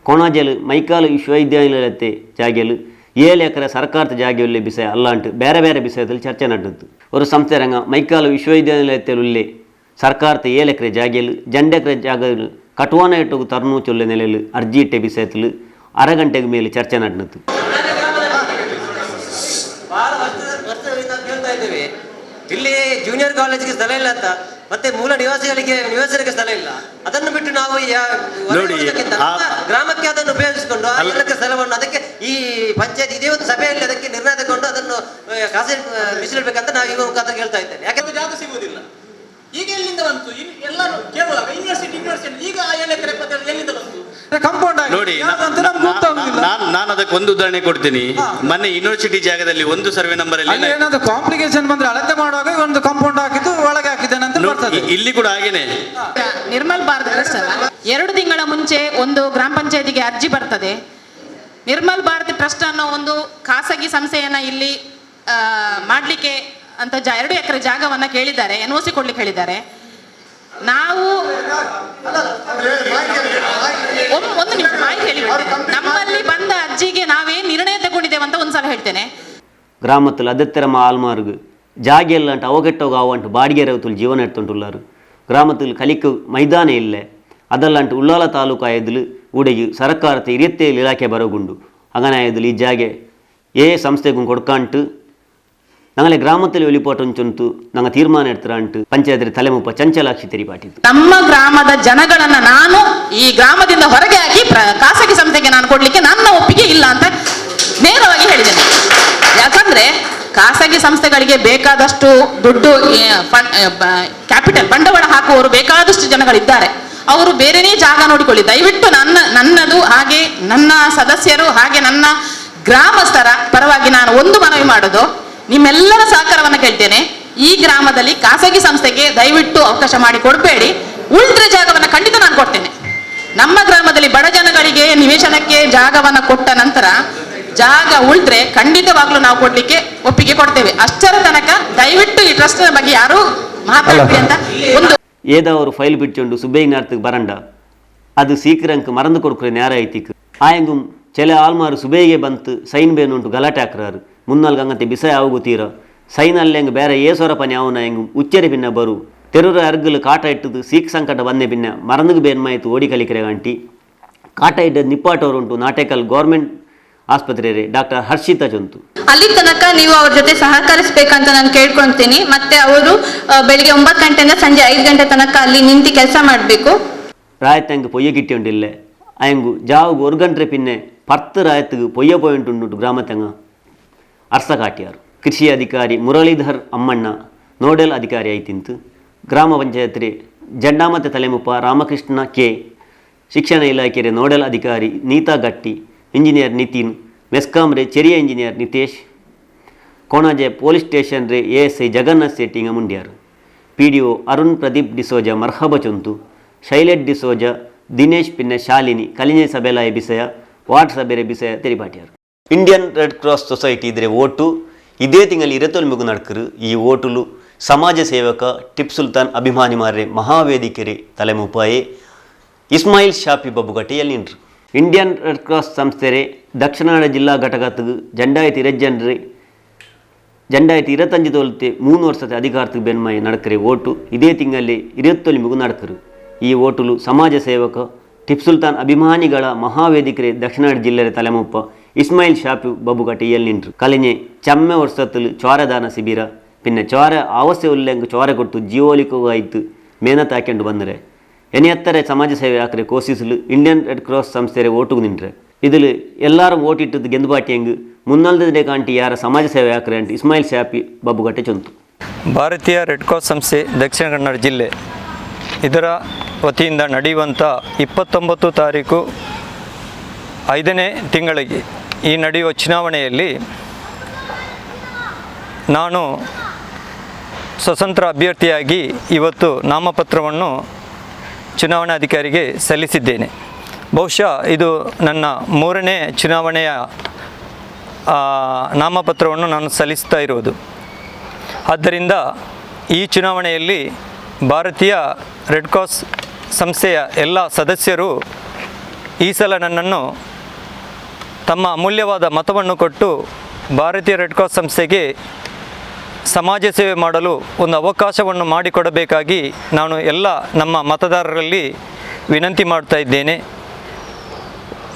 ಕೋಣಾಜೆಲು ಮೈಕಾಲ ವಿಶ್ವವಿದ್ಯಾಲಯತೆ ಜಾಗೆಲು 7 ಎಕರೆ ಸರ್ಕಾರದ ಜಾಗೆಯಲ್ಲಿ ವಿಷಯ ಅಲ್ಲಾಂಟು ಬೇರೆ ಬೇರೆ ವಿಷಯದಲ್ಲಿ ಚರ್ಚೆ ನಡೆದಿತ್ತು. ಒಂದು ಸಂಸ್ಥೆ ರಂಗ ಮೈಕಾಲ ವಿಶ್ವವಿದ್ಯಾಲಯದಲ್ಲಿ ಸರ್ಕಾರದ 7 ಎಕರೆ ಜಾಗೆಯಲ್ಲಿ 2 ಎಕರೆ ಜಾಗದಲ್ಲಿ ಕಟ್ವಾನ ಇಟ್ಟು ತರ್ನು ಚೊಲ್ಲೆ ನೆಲೆಯಲ್ಲಿ ಅರ್ಜಿ ಇಟ್ಟೆ ವಿಷಯದಲ್ಲಿ ಅರಗಂಟೆಗೆ ಮೇಲೆ ಚರ್ಚೆ ನಡೆದಿತ್ತು. ಇಲ್ಲಿ ಜೂನಿಯರ್ ಕಾಲೇಜ್ಗೆ ಸ್ಥಳ ಇಲ್ಲ ಅಂತ, ಮತ್ತೆ ಮೂಲ ನಿವಾಸಿಗಳಿಗೆ ಸ್ಥಳ ಇಲ್ಲ. ಅದನ್ನು ಬಿಟ್ಟು ನಾವು ಗ್ರಾಮಕ್ಕೆ ಅದನ್ನು ಉಪಯೋಗಿಸಿಕೊಂಡು ಆ ಎಲ್ಲಕ್ಕೆ ಸ್ಥಳವನ್ನು ಅದಕ್ಕೆ ಈ ಪಂಚಾಯತ್ ಇದೇ ಒಂದು ಸಭೆಯಲ್ಲಿ ಅದಕ್ಕೆ ನಿರ್ಣಯ ತಗೊಂಡು ಅದನ್ನು ಖಾಸಗಿ ಮೀಸಲಿಡಬೇಕಂತ ನಾವು ಈಗ ಮುಖಾಂತರ ಹೇಳ್ತಾ ಇದ್ದೇನೆ. ಯಾಕಂದ್ರೆ ಜಾಗ ಸಿಗುವುದಿಲ್ಲ. ಈಗ ಎಲ್ಲಿಂದ ಬಂತು? ಎಲ್ಲರೂ ಕೇಳುವಾಗ ಯೂನಿವರ್ಸಿಟಿ ಈಗ 7 ಎಕರೆ ಎಲ್ಲಿಂದ ಬಂತು? ನೋಡಿ, ನಾನು ಅದಕ್ಕೆ ಒಂದು ಉದಾಹರಣೆ ಕೊಡ್ತೀನಿ. ಮೊನ್ನೆ ಯೂನಿವರ್ಸಿಟಿ ಜಾಗದಲ್ಲಿ ಒಂದು ಸರ್ವೆ ನಂಬರ್ ಅಲ್ಲಿ ಏನಾದ್ರು ಕಾಂಪ್ಲಿಕೇಶನ್ ಬಂದ್ರೆ ಅಳತೆ ಮಾಡುವಾಗ ಒಂದು ಕಾಂಪೌಂಡ್ ಹಾಕಿದ್ದು ಒಳಗೆ ಹಾಕಿದ್ದೇನೆ ಅಂತ ಬರ್ತದೆ. ಇಲ್ಲಿ ಕೂಡ ಹಾಗೇನೆ. ನಿರ್ಮಲ್ ಭಾರತ್ ಟ್ರಸ್ಟ್ ಅಲ್ಲ, 2 ತಿಂಗಳ ಮುಂಚೆ ಒಂದು ಗ್ರಾಮ ಪಂಚಾಯತಿಗೆ ಅರ್ಜಿ ಬರ್ತದೆ. ನಿರ್ಮಲ್ ಭಾರತ್ ಟ್ರಸ್ಟ್ ಅನ್ನೋ ಒಂದು ಖಾಸಗಿ ಸಂಸ್ಥೆಯನ್ನ ಇಲ್ಲಿ ಮಾಡ್ಲಿಕ್ಕೆ ಅಂತ 2 ಎಕರೆ ಜಾಗವನ್ನ ಕೇಳಿದ್ದಾರೆ, NOC ಕೊಡ್ಲಿಕ್ಕೆ ಹೇಳಿದ್ದಾರೆ. ನಾವು ಒಂದು ನಿಮಿಷ ಮಾಹಿತಿ ಹೇಳಿಬಿಡ್ತೇನೆ. ನಮ್ಮಲ್ಲಿ ಬಂದ ಅರ್ಜಿಗೆ ನಾವೇನು ನಿರ್ಣಯ ತಗೊಂಡಿದ್ದೇವೆ ಅಂತ ಒಂದ್ಸಲ ಹೇಳ್ತೇನೆ. ಗ್ರಾಮത്തിൽ ಅದೆತ್ತರಮ ಆಲ್ಮಾರ್ಗ್ ಜಾಗೆ ಇಲ್ಲ ಅಂಟ ಅವಗೆಟ್ಟೋಗ ಅವಂಟು ಬಾಡಿಗೆ ರವತುಲು ಜೀವನ ಎಡ್ತೊಂಟುಲ್ಲಾರು. ಗ್ರಾಮത്തിൽ ಕಲಿಕು ಮೈದಾನ ಇಲ್ಲ ಅದಲ್ಲಂಟು ಉಳ್ಳಾಲ ತಾಲೂಕು ಆಯದಲು ಉಡೆಗಿ ಸರ್ಕಾರದ 27 ಇಲಾಖೆ ಬರೋಗುಂಡು അങ്ങനെ ആയതിൽ ഈ ജാഗെ സംസ്ഥയ്ക്കും കൊടുക്കാണ്ട് ഞങ്ങളെ ഗ്രാമത്തിൽ വെളിപ്പോട്ടുಂಟು ഞങ്ങൾ ತೀರ್ಮಾನ എടുത്തിട്ട് ಪಂಚಾಯತ್ ತಲೆಮುಪ್ಪ ಚಂಚಲಾಕ್ಷಿ ತೆರಿಪಾಟಿದ್ದು. ನಮ್ಮ ಗ್ರಾಮದ ಜನಗಳನ್ನ ನಾನು ಈ ಗ್ರಾಮದಿಂದ ಹೊರಗೆ ಹಾಕಿ ಖಾಸಗಿ ಸಂಸ್ಥೆಗೆ ನಾನು ಕೊಡ್ಲಿಕ್ಕೆ ನನ್ನ ಒಪ್ಪಿಗೆ ಇಲ್ಲ ಅಂತ ನೇರವಾಗಿ ಹೇಳಿದ್ದೇನೆ. ಯಾಕಂದ್ರೆ ಖಾಸಗಿ ಸಂಸ್ಥೆಗಳಿಗೆ ಬೇಕಾದಷ್ಟು ದುಡ್ಡು ಕ್ಯಾಪಿಟಲ್ ಬಂಡವಾಳ ಹಾಕುವವರು ಬೇಕಾದಷ್ಟು ಜನಗಳಿದ್ದಾರೆ. ಅವರು ಬೇರೆನೇ ಜಾಗ ನೋಡಿಕೊಳ್ಳಿ. ದಯವಿಟ್ಟು ನನ್ನದು ಹಾಗೆ ನನ್ನ ಸದಸ್ಯರು ಹಾಗೆ ನನ್ನ ಗ್ರಾಮಸ್ಥರ ಪರವಾಗಿ ನಾನು ಒಂದು ಮನವಿ ಮಾಡೋದು, ನಿಮ್ಮೆಲ್ಲರ ಸಹಕಾರವನ್ನು ಕೇಳ್ತೇನೆ. ಈ ಗ್ರಾಮದಲ್ಲಿ ಖಾಸಗಿ ಸಂಸ್ಥೆಗೆ ದಯವಿಟ್ಟು ಅವಕಾಶ ಮಾಡಿ ಕೊಡಬೇಡಿ. ಉಳಿದ ಜಾಗವನ್ನು ಖಂಡಿತ ನಾನು ಕೊಡ್ತೇನೆ. ನಮ್ಮ ಗ್ರಾಮದಲ್ಲಿ ಬಡ ಜನಗಳಿಗೆ ನಿವೇಶನಕ್ಕೆ ಜಾಗವನ್ನು ಕೊಟ್ಟ ನಂತರ ಜಾಗ ಉಳಿದ್ರೆ ಖಂಡಿತವಾಗ್ಲೂ ನಾವು ಕೊಡ್ಲಿಕ್ಕೆ ಒಪ್ಪಿಗೆ ಕೊಡ್ತೇವೆ. ಅಷ್ಟರ ತನಕ ದಯವಿಟ್ಟು ಈ ಟ್ರಸ್ಟ್ ಬಗ್ಗೆ ಯಾರು ಮಾತಾಡ್ತೀವಿ ಅಂತ ಒಂದು ஏதோ ஒரு ஃபைல் பிடிச்சோண்டு சுபை நேரத்துக்கு பரண்டா அது சீக்கிரಂಕ மறந்து கொடுக்குற நேரம் ಐತಿಕ್ ಆಯಂಗು ಚೆಲ ಆಲ್ಮಾರು ಸುಬೇಗೆ ಬಂತು ಸೈನ್ ಬೇನುಂಟು ಗಲಾಟೆ ಹಾಕ್ರಾರು ಮುನ್ನಾಲ್ಗೆ ಹಂಗಂತೆ ಬಿಸಾಯ ಆಗುತ್ತೀರ ಸೈನ್ ಅಲ್ಲಿ ಹೆಂಗೆ ಬೇರೆ ಏಸೋರ ಪನಿ ಅವನ ಹೆಂಗೆ ಉಚ್ಚರಿ ಪಿನ್ನ ಬರು ತೆರೂರ ಅರ್ಗಲು ಕಾಟ ಇಟ್ಟದು ಸೀಕ್ ಸಂಕಟ ಬಂದೆ ಪಿನ್ನ ಮರಂದಿಗೆ ಬೇನ್ಮಾಯ್ತು ಓಡಿ ಕಲಿಕರೆ ಗಂಟಿ ಕಾಟ ಇಟ್ಟದ್ದು ನಿಪ್ಪಾಟವರುಂಟು ನಾಟೇಕಲ್ ಗೌರ್ಮೆಂಟ್ ಆಸ್ಪತ್ರೆ ಡಾಕ್ಟರ್ ಹರ್ಷಿತಾ ಜಂತು. ಅಲ್ಲಿ ತನಕ ನೀವು ಅವ್ರ ಜೊತೆ ಸಹಕರಿಸಬೇಕಂತ ನಾನು ಕೇಳ್ಕೊಳ್ತೀನಿ. ಮತ್ತೆ ಅವರು ಬೆಳಿಗ್ಗೆ 9 ಗಂಟೆಯಿಂದ ಸಂಜೆ 5 ಗಂಟೆ ತನಕ ಅಲ್ಲಿ ನಿಂತು ಕೆಲಸ ಮಾಡಬೇಕು. ರಾಯತ್ತಂಗೆ ಪೊಯ್ಯ ಗಿಟ್ಟಿಯುಂಡಿಲ್ಲ ಅಯಂಗು ಜಾವುಗು 1 ಗಂಟೆ ಪಿನ್ನೆ 10 ರಾಯತ್ತಿಗೆ ಪೊಯ್ಯ ಪೋಯಿಂಟುಂಟು ಗ್ರಾಮತಂಗ ಅರ್ಸ ಕಾಟಿಯಾರು. ಕೃಷಿ ಅಧಿಕಾರಿ ಮುರಳೀಧರ್ ಅಮ್ಮಣ್ಣ ನೋಡೆಲ್ ಅಧಿಕಾರಿ ಆಯ್ತಿಂತು. ಗ್ರಾಮ ಪಂಚಾಯತ್ರಿ ಜಂಡಾಮತೆ ತಲೆಮುಪ್ಪ ರಾಮಕೃಷ್ಣ ಕೆ, ಶಿಕ್ಷಣ ಇಲಾಖೆ ನೋಡೆಲ್ ಅಧಿಕಾರಿ ನೀತಾ ಗಟ್ಟಿ, ಇಂಜಿನಿಯರ್ ನಿತಿನ್, ಮೆಸ್ಕಾಂ ರೇ ಚೆರಿಯ engineer Nitesh, Konaje police station ರೇ ASI ಜಗನ್ನಾಥ್ ಸೆಟ್ಟಿಂಗ ಮುಂಡ್ಯಾರು. PDO ಅರುಣ್ ಪ್ರದೀಪ್ ಡಿಸೋಜ ಮರ್ಹಬ ಚೊಂತು, ಶೈಲೆಟ್ ಡಿಸೋಜ, ದಿನೇಶ್ ಪಿನ್ನ ಶಾಲಿನಿ ಕಲಿಂಜೆ ಸಭೆಲಾಯ ಬಿಸಯ ವಾರ್ಡ್ ಸಭೆರೆ ಬಿಸಯ ತೆರಿಪಾಟ್ಯಾರು. ಇಂಡಿಯನ್ ರೆಡ್ ಕ್ರಾಸ್ ಸೊಸೈಟಿ ಇದ್ರೆ ಓಟು ಇದೇ ತಿಂಗಳಲ್ಲಿ 29 ನಡ್ಕರು. ಈ ಓಟುಲು ಸಮಾಜ ಸೇವಕ ಟಿಪ್ಪು ಸುಲ್ತಾನ್ ಅಭಿಮಾನಿ ಮಾರ್ರೆ ಮಹಾವೇದಿಕೆರೆ ತಲೆಮುಪ್ಪಾಯೆ ಇಸ್ಮಾಯಿಲ್ ಶಾಫಿ ಬಬ್ಬುಗಟ್ಟೆಯಲ್ಲಿ ನಿಂಟ್ರು. ಇಂಡಿಯನ್ ರೆಡ್ ಕ್ರಾಸ್ ಸಂಸ್ಥೆ ದಕ್ಷಿಣ ಕನ್ನಡ ಜಿಲ್ಲಾ ಘಟಕಕ್ಕೆ 2025 ತೊಲತೆ 3 ವರ್ಷದ ಅಧಿಕಾರಕ್ಕೆ ಬೆನ್ಮಾಯಿ ನಡಕರೆ ಓಟು ಇದೇ ತಿಂಗಳಲ್ಲಿ 29 ನಡಕರು. ಈ ಓಟುಲು ಸಮಾಜ ಸೇವಕ ಟಿಪ್ಪು ಸುಲ್ತಾನ್ ಅಭಿಮಾನಿಗಳ ಮಹಾವೇದಿಕೆರೆ ದಕ್ಷಿಣ ಕನ್ನಡ ಜಿಲ್ಲೆ ತಲೆಮುಪ್ಪ ಇಸ್ಮಾಯಿಲ್ ಶಾಫಿ ಬಬ್ಬುಗಟ್ಟೆಯಲ್ಲಿ ನಿಂಟ್ರು. ಕಲಿഞ്ഞ ಚಮ್ಮೆ ವರ್ಷത്തിൽ ചോരദാന ಶಿಬಿರ പിന്നെ ചോര ആവശ്യ ഉല്ലെങ്കിൽ ചോര ಕೊಟ್ಟು ಜೀವೋಲಿಕವಾಯಿತು ಮೇಹನತ್ ಹಾಕೊಂಡು ಬಂದರೆ ಎನೆಯತ್ತರ ಸಮಾಜ ಸೇವೆ ಹಾಕ್ರೆ ಕೋಸಿಸಲು ಇಂಡಿಯನ್ ರೆಡ್ ಕ್ರಾಸ್ ಸಂಸ್ಥೆ ಓಟುಗೆ ನಿಂಟ್ರೆ ഇതിൽ ಎಲ್ಲರೂ ಓಟಿಟ್ಟದ್ದು ಗೆಂದುಪಾಟಿ ಹೆಂಗೆ ಮುನ್ನಲ್ದೇ ಕಾಂಟಿ ಯಾರ ಸಮಾಜ ಸೇವೆ ಹಾಕ್ರೆ ಅಂತ ಇಸ್ಮಾಯಿಲ್ ಶಾಫಿ ಬಬ್ಬುಗಟ್ಟೆ ಚೊಂತು. ಭಾರತೀಯ ರೆಡ್ ಕ್ರಾಸ್ ಸಂಸ್ಥೆ ದಕ್ಷಿಣ ಕನ್ನಡ ಜಿಲ್ಲೆ ಇದರ ವತಿಯಿಂದ ನಡೆಯುವಂಥ 29 ತಾರೀಕು 5ನೇ ತಿಂಗಳಿಗೆ ಈ ನಡೆಯುವ ಚುನಾವಣೆಯಲ್ಲಿ ನಾನು ಸ್ವತಂತ್ರ ಅಭ್ಯರ್ಥಿಯಾಗಿ ಇವತ್ತು ನಾಮಪತ್ರವನ್ನು ಚುನಾವಣಾಧಿಕಾರಿಗೆ ಸಲ್ಲಿಸಿದ್ದೇನೆ. ಬಹುಶಃ ಇದು ನನ್ನ 3ನೇ ಚುನಾವಣೆಯ ನಾಮಪತ್ರವನ್ನು ನಾನು ಸಲ್ಲಿಸ್ತಾ ಇರುವುದು. ಆದ್ದರಿಂದ ಈ ಚುನಾವಣೆಯಲ್ಲಿ ಭಾರತೀಯ ರೆಡ್ ಕ್ರಾಸ್ ಸಂಸ್ಥೆಯ ಎಲ್ಲ ಸದಸ್ಯರು ಈ ಸಲ ನನ್ನನ್ನು ತಮ್ಮ ಅಮೂಲ್ಯವಾದ ಮತವನ್ನು ಕೊಟ್ಟು ಭಾರತೀಯ ರೆಡ್ ಕ್ರಾಸ್ ಸಂಸ್ಥೆಗೆ ಸಮಾಜ ಸೇವೆ ಮಾಡಲು ಒಂದು ಅವಕಾಶವನ್ನು ಮಾಡಿಕೊಡಬೇಕಾಗಿ ನಾನು ಎಲ್ಲ ನಮ್ಮ ಮತದಾರರಲ್ಲಿ ವಿನಂತಿ ಮಾಡ್ತಾ ಇದ್ದೇನೆ.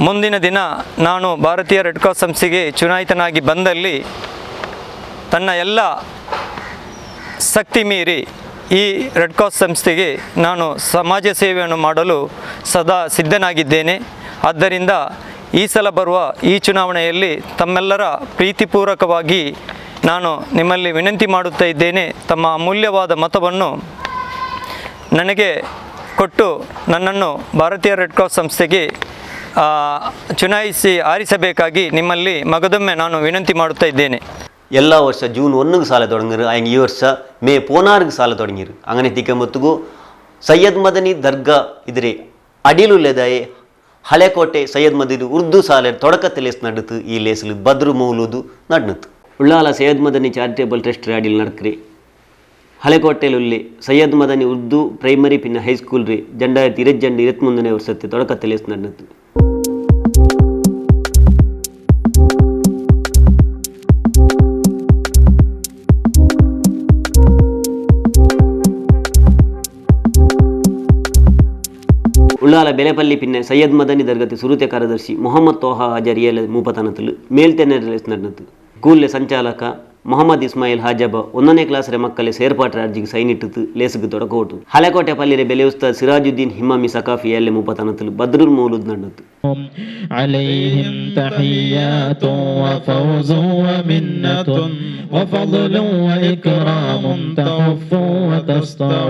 ಮುಂದಿನ ದಿನ ನಾನು ಭಾರತೀಯ ರೆಡ್ ಕ್ರಾಸ್ ಸಂಸ್ಥೆಗೆ ಚುನಾಯಿತನಾಗಿ ಬಂದಲ್ಲಿ ತನ್ನ ಎಲ್ಲ ಶಕ್ತಿ ಮೀರಿ ಈ ರೆಡ್ ಕ್ರಾಸ್ ಸಂಸ್ಥೆಗೆ ನಾನು ಸಮಾಜ ಸೇವೆಯನ್ನು ಮಾಡಲು ಸದಾ ಸಿದ್ಧನಾಗಿದ್ದೇನೆ. ಆದ್ದರಿಂದ ಈ ಸಲ ಬರುವ ಈ ಚುನಾವಣೆಯಲ್ಲಿ ತಮ್ಮೆಲ್ಲರ ಪ್ರೀತಿಪೂರ್ವಕವಾಗಿ ನಾನು ನಿಮ್ಮಲ್ಲಿ ವಿನಂತಿ ಮಾಡುತ್ತಾ ಇದ್ದೇನೆ. ತಮ್ಮ ಅಮೂಲ್ಯವಾದ ಮತವನ್ನು ನನಗೆ ಕೊಟ್ಟು ನನ್ನನ್ನು ಭಾರತೀಯ ರೆಡ್ ಕ್ರಾಸ್ ಸಂಸ್ಥೆಗೆ ಚುನಾಯಿಸಿ ಆರಿಸಬೇಕಾಗಿ ನಿಮ್ಮಲ್ಲಿ ಮಗದೊಮ್ಮೆ ನಾನು ವಿನಂತಿ ಮಾಡುತ್ತಾ ಇದ್ದೇನೆ. എല്ലാ വർഷം ജൂൺ 1 സാല തുടങ്ങിയത് അല്ലെങ്കിൽ ഈ വർഷം മെയ് 16 സാല തുടങ്ങിയത് അങ്ങനെ തിക്കുമ്പോഴത്തേക്കു സയ്യദ് മദനി ദർഗ ഇതിരെ അടിയിലുള്ളതായ ಹಳೆಕೋಟೆ ಸೈಯದ್ ಮದನಿ ಉರ್ದು ಶಾಲೆ ತೊಡಕತ್ತ ಲೇಸ್ ನಡತು ಈ ಲೇಸ್ಲು ಬದ್ರು ಮೌಲೂದು ನಡ್ನತ್ತು ಉಳ್ಳಾಲ ಸೈಯದ್ ಮದನಿ ಚಾರಿಟೇಬಲ್ ಟ್ರಸ್ಟ್ ಅಡಿಯಲ್ಲಿ ನಡ್ಕ್ರಿ ಹಳೆಕೋಟೆಯಲ್ಲಿ ಸೈಯದ್ ಮದನಿ ಉರ್ದು ಪ್ರೈಮರಿ ಪಿನ್ನ ಹೈಸ್ಕೂಲ್ ರೀ 2023 ವರ್ಷത്തെ ತೊಡಕತ್ತ ಲೇಸ್ ನಡ್ನತ್ತು. ಉಳ್ಳಾಲ ಬೆಲೆಪಲ್ಲಿ ಪಿನ್ನೆ ಸೈಯದ್ ಮದನಿ ದರ್ಗತಿ ಸುರುತೆ ಕಾರ್ಯದರ್ಶಿ ಮೊಹಮ್ಮದ್ ತೋಹಾ ಹಜರಿಯಲ ಮೂಪತನತಲು ಮೇಲ್ತೆನೆ ನಡೆನತ್ತು ಸ್ಕೂಲ್ಲೆ ಸಂಚಾಲಕ ಮೊಹಮ್ಮದ್ ಇಸ್ಮಾಯಿಲ್ ಹಾಜಬ 1ನೇ ಕ್ಲಾಸ್ರೆ ಮಕ್ಕಳೇ ಸೇರ್ಪಾಟ್ರೆ ಅರ್ಜಿಗೆ ಸೈನ್ ಇಟ್ಟಿತು ಲೇಸಿಗೆ ತೊಡಕೋಟು ಹಳೆಕೋಟೆ ಪಲ್ಲಿರೆ ಬೆಲೆ ಉಸ್ತಾದ್ ಸಿರಾಜುದ್ದೀನ್ ಹಿಮಾಮಿ ಸಕಾಫಿ ಎಲ್ಲ ಮೂಪತನತಲು ಬದ್ರುಲ್ ಮೌಲೂದ್ ನಡ್ನತ್ತು. عليهم تحيات وفوز ومنة وفضل وإكرام تخف وتسطع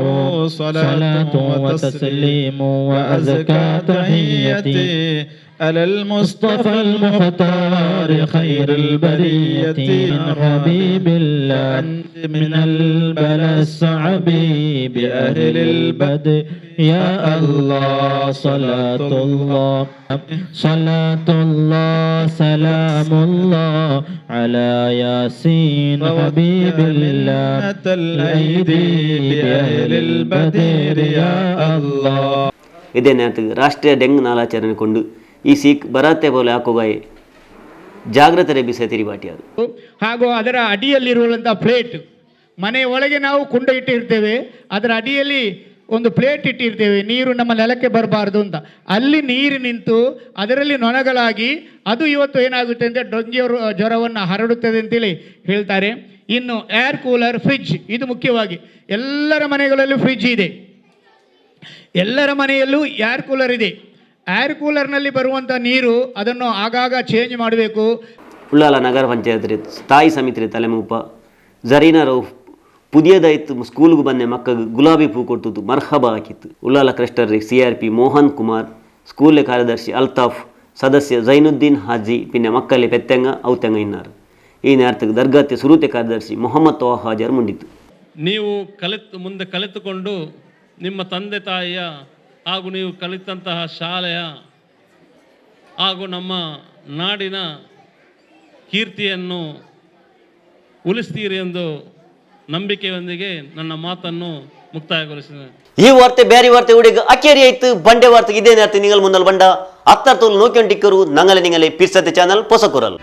صلاة وتسليم وأزكى تحيتي على المصطفى المختار خير البرية من حبيب الله من البلاء الصعب بأهل البدء يا الله صلاة الله سلام الله على ياسين حبيب الله الأيدي بأهل البدر يا الله. ಇದೇ ನೇರಕ್ಕೆ ರಾಷ್ಟ್ರೀಯ ಡೆಂಗ್ ನಾಲಾಚರಣೆ ಕೊಂಡು ಈ ಸೀಕ್ ಬರತ್ತೆ ಬೋಲೆ ಹಾಕೋಗಾಯಿ ಜಾಗ್ರತೆ ಬಿಸ ತಿರಿಬಾಟಿಯಾರು ಹಾಗೂ ಅದರ ಅಡಿಯಲ್ಲಿರುವಂಥ ಪ್ಲೇಟ್ ಮನೆ ಒಳಗೆ ನಾವು ಕುಂಡ ಇಟ್ಟಿರ್ತೇವೆ, ಅದರ ಅಡಿಯಲ್ಲಿ ಒಂದು ಪ್ಲೇಟ್ ಇಟ್ಟಿರ್ತೇವೆ, ನೀರು ನಮ್ಮ ನೆಲಕ್ಕೆ ಬರಬಾರ್ದು ಅಂತ. ಅಲ್ಲಿ ನೀರು ನಿಂತು ಅದರಲ್ಲಿ ನೊಣಗಳಾಗಿ ಅದು ಇವತ್ತು ಏನಾಗುತ್ತೆ ಅಂದರೆ ಡೆಂಗ್ಯೂ ಜ್ವರವನ್ನು ಹರಡುತ್ತದೆ ಅಂತೇಳಿ ಹೇಳ್ತಾರೆ. ಇನ್ನು ಏರ್ ಕೂಲರ್, ಫ್ರಿಡ್ಜ್, ಇದು ಮುಖ್ಯವಾಗಿ ಎಲ್ಲರ ಮನೆಗಳಲ್ಲೂ ಫ್ರಿಡ್ಜ್ ಇದೆ, ಎಲ್ಲರ ಮನೆಯಲ್ಲೂ ಏರ್ ಕೂಲರ್ ಇದೆ. ಏರ್ ಕೂಲರ್ನಲ್ಲಿ ಬರುವಂಥ ನೀರು ಅದನ್ನು ಆಗಾಗ ಚೇಂಜ್ ಮಾಡಬೇಕು. ಉಳ್ಳಾಲ ನಗರ ಪಂಚಾಯತ್ ಸ್ಥಾಯಿ ಸಮಿತಿ ತಲೆಮೂಪ ಜರೀನಾ ರೌಫ್ ಪುದಿಯದಾಯ್ತು ಸ್ಕೂಲ್ಗೆ ಬಂದೆ ಮಕ್ಕಳಿಗೆ ಗುಲಾಬಿ ಪೂ ಕೊಟ್ಟದ್ದು ಮರ್ಹಬ ಹಾಕಿತ್ತು. Ullal cluster CRP Mohan Kumar, school ಕಾರ್ಯದರ್ಶಿ ಅಲ್ತಾಫ್, ಸದಸ್ಯ ಜೈನುದ್ದೀನ್ ಹಾಜಿ ಪಿನ್ನೆ ಮಕ್ಕಳೇ ಪೆತ್ತಂಗ ಔತಂಗ ಇನ್ನಾರು. ಈ ನೇರಕ್ಕೆ ದರ್ಗಾತೆ ಸುರುತೆ ಕಾರ್ಯದರ್ಶಿ ಮೊಹಮ್ಮದ್ ತೋಹಾ ಹಾಜರ್ ಮುಂಡಿತ್ತು. ನೀವು ಮುಂದೆ ಕಲಿತುಕೊಂಡು ನಿಮ್ಮ ತಂದೆ ತಾಯಿಯ ಹಾಗೂ ನೀವು ಕಲಿತಂತಹ ಶಾಲೆಯ ಹಾಗೂ ನಮ್ಮ ನಾಡಿನ ಕೀರ್ತಿಯನ್ನು ಉಳಿಸ್ತೀರಿ ಎಂದು ನಂಬಿಕೆಯೊಂದಿಗೆ ನನ್ನ ಮಾತನ್ನು ಮುಕ್ತಾಯಗೊಳಿಸಿದೆ. ಈ ವಾರ್ತೆ ಬೇರೆ ವಾರ್ತೆ ಉಡಿಗೆ ಅಕ್ಕೇರಿ ಆಯ್ತು ಬಂಡೆ ವಾರ್ತೆಗೆ ಇದೇ ನೇರತೆ ನಿಂಗಲ್ ಮುಂದಲ್ ಬಂಡ ಅತ್ತರ್ತೋಲ್ ನೋಕ್ಯಂಟಿಕ್ಕರು ನಂಗಲೆ ನಿಂಗಲೆ ಪಿರ್ಸತೆ ಚಾನಲ್ ಪೊಸಕುರಲ್.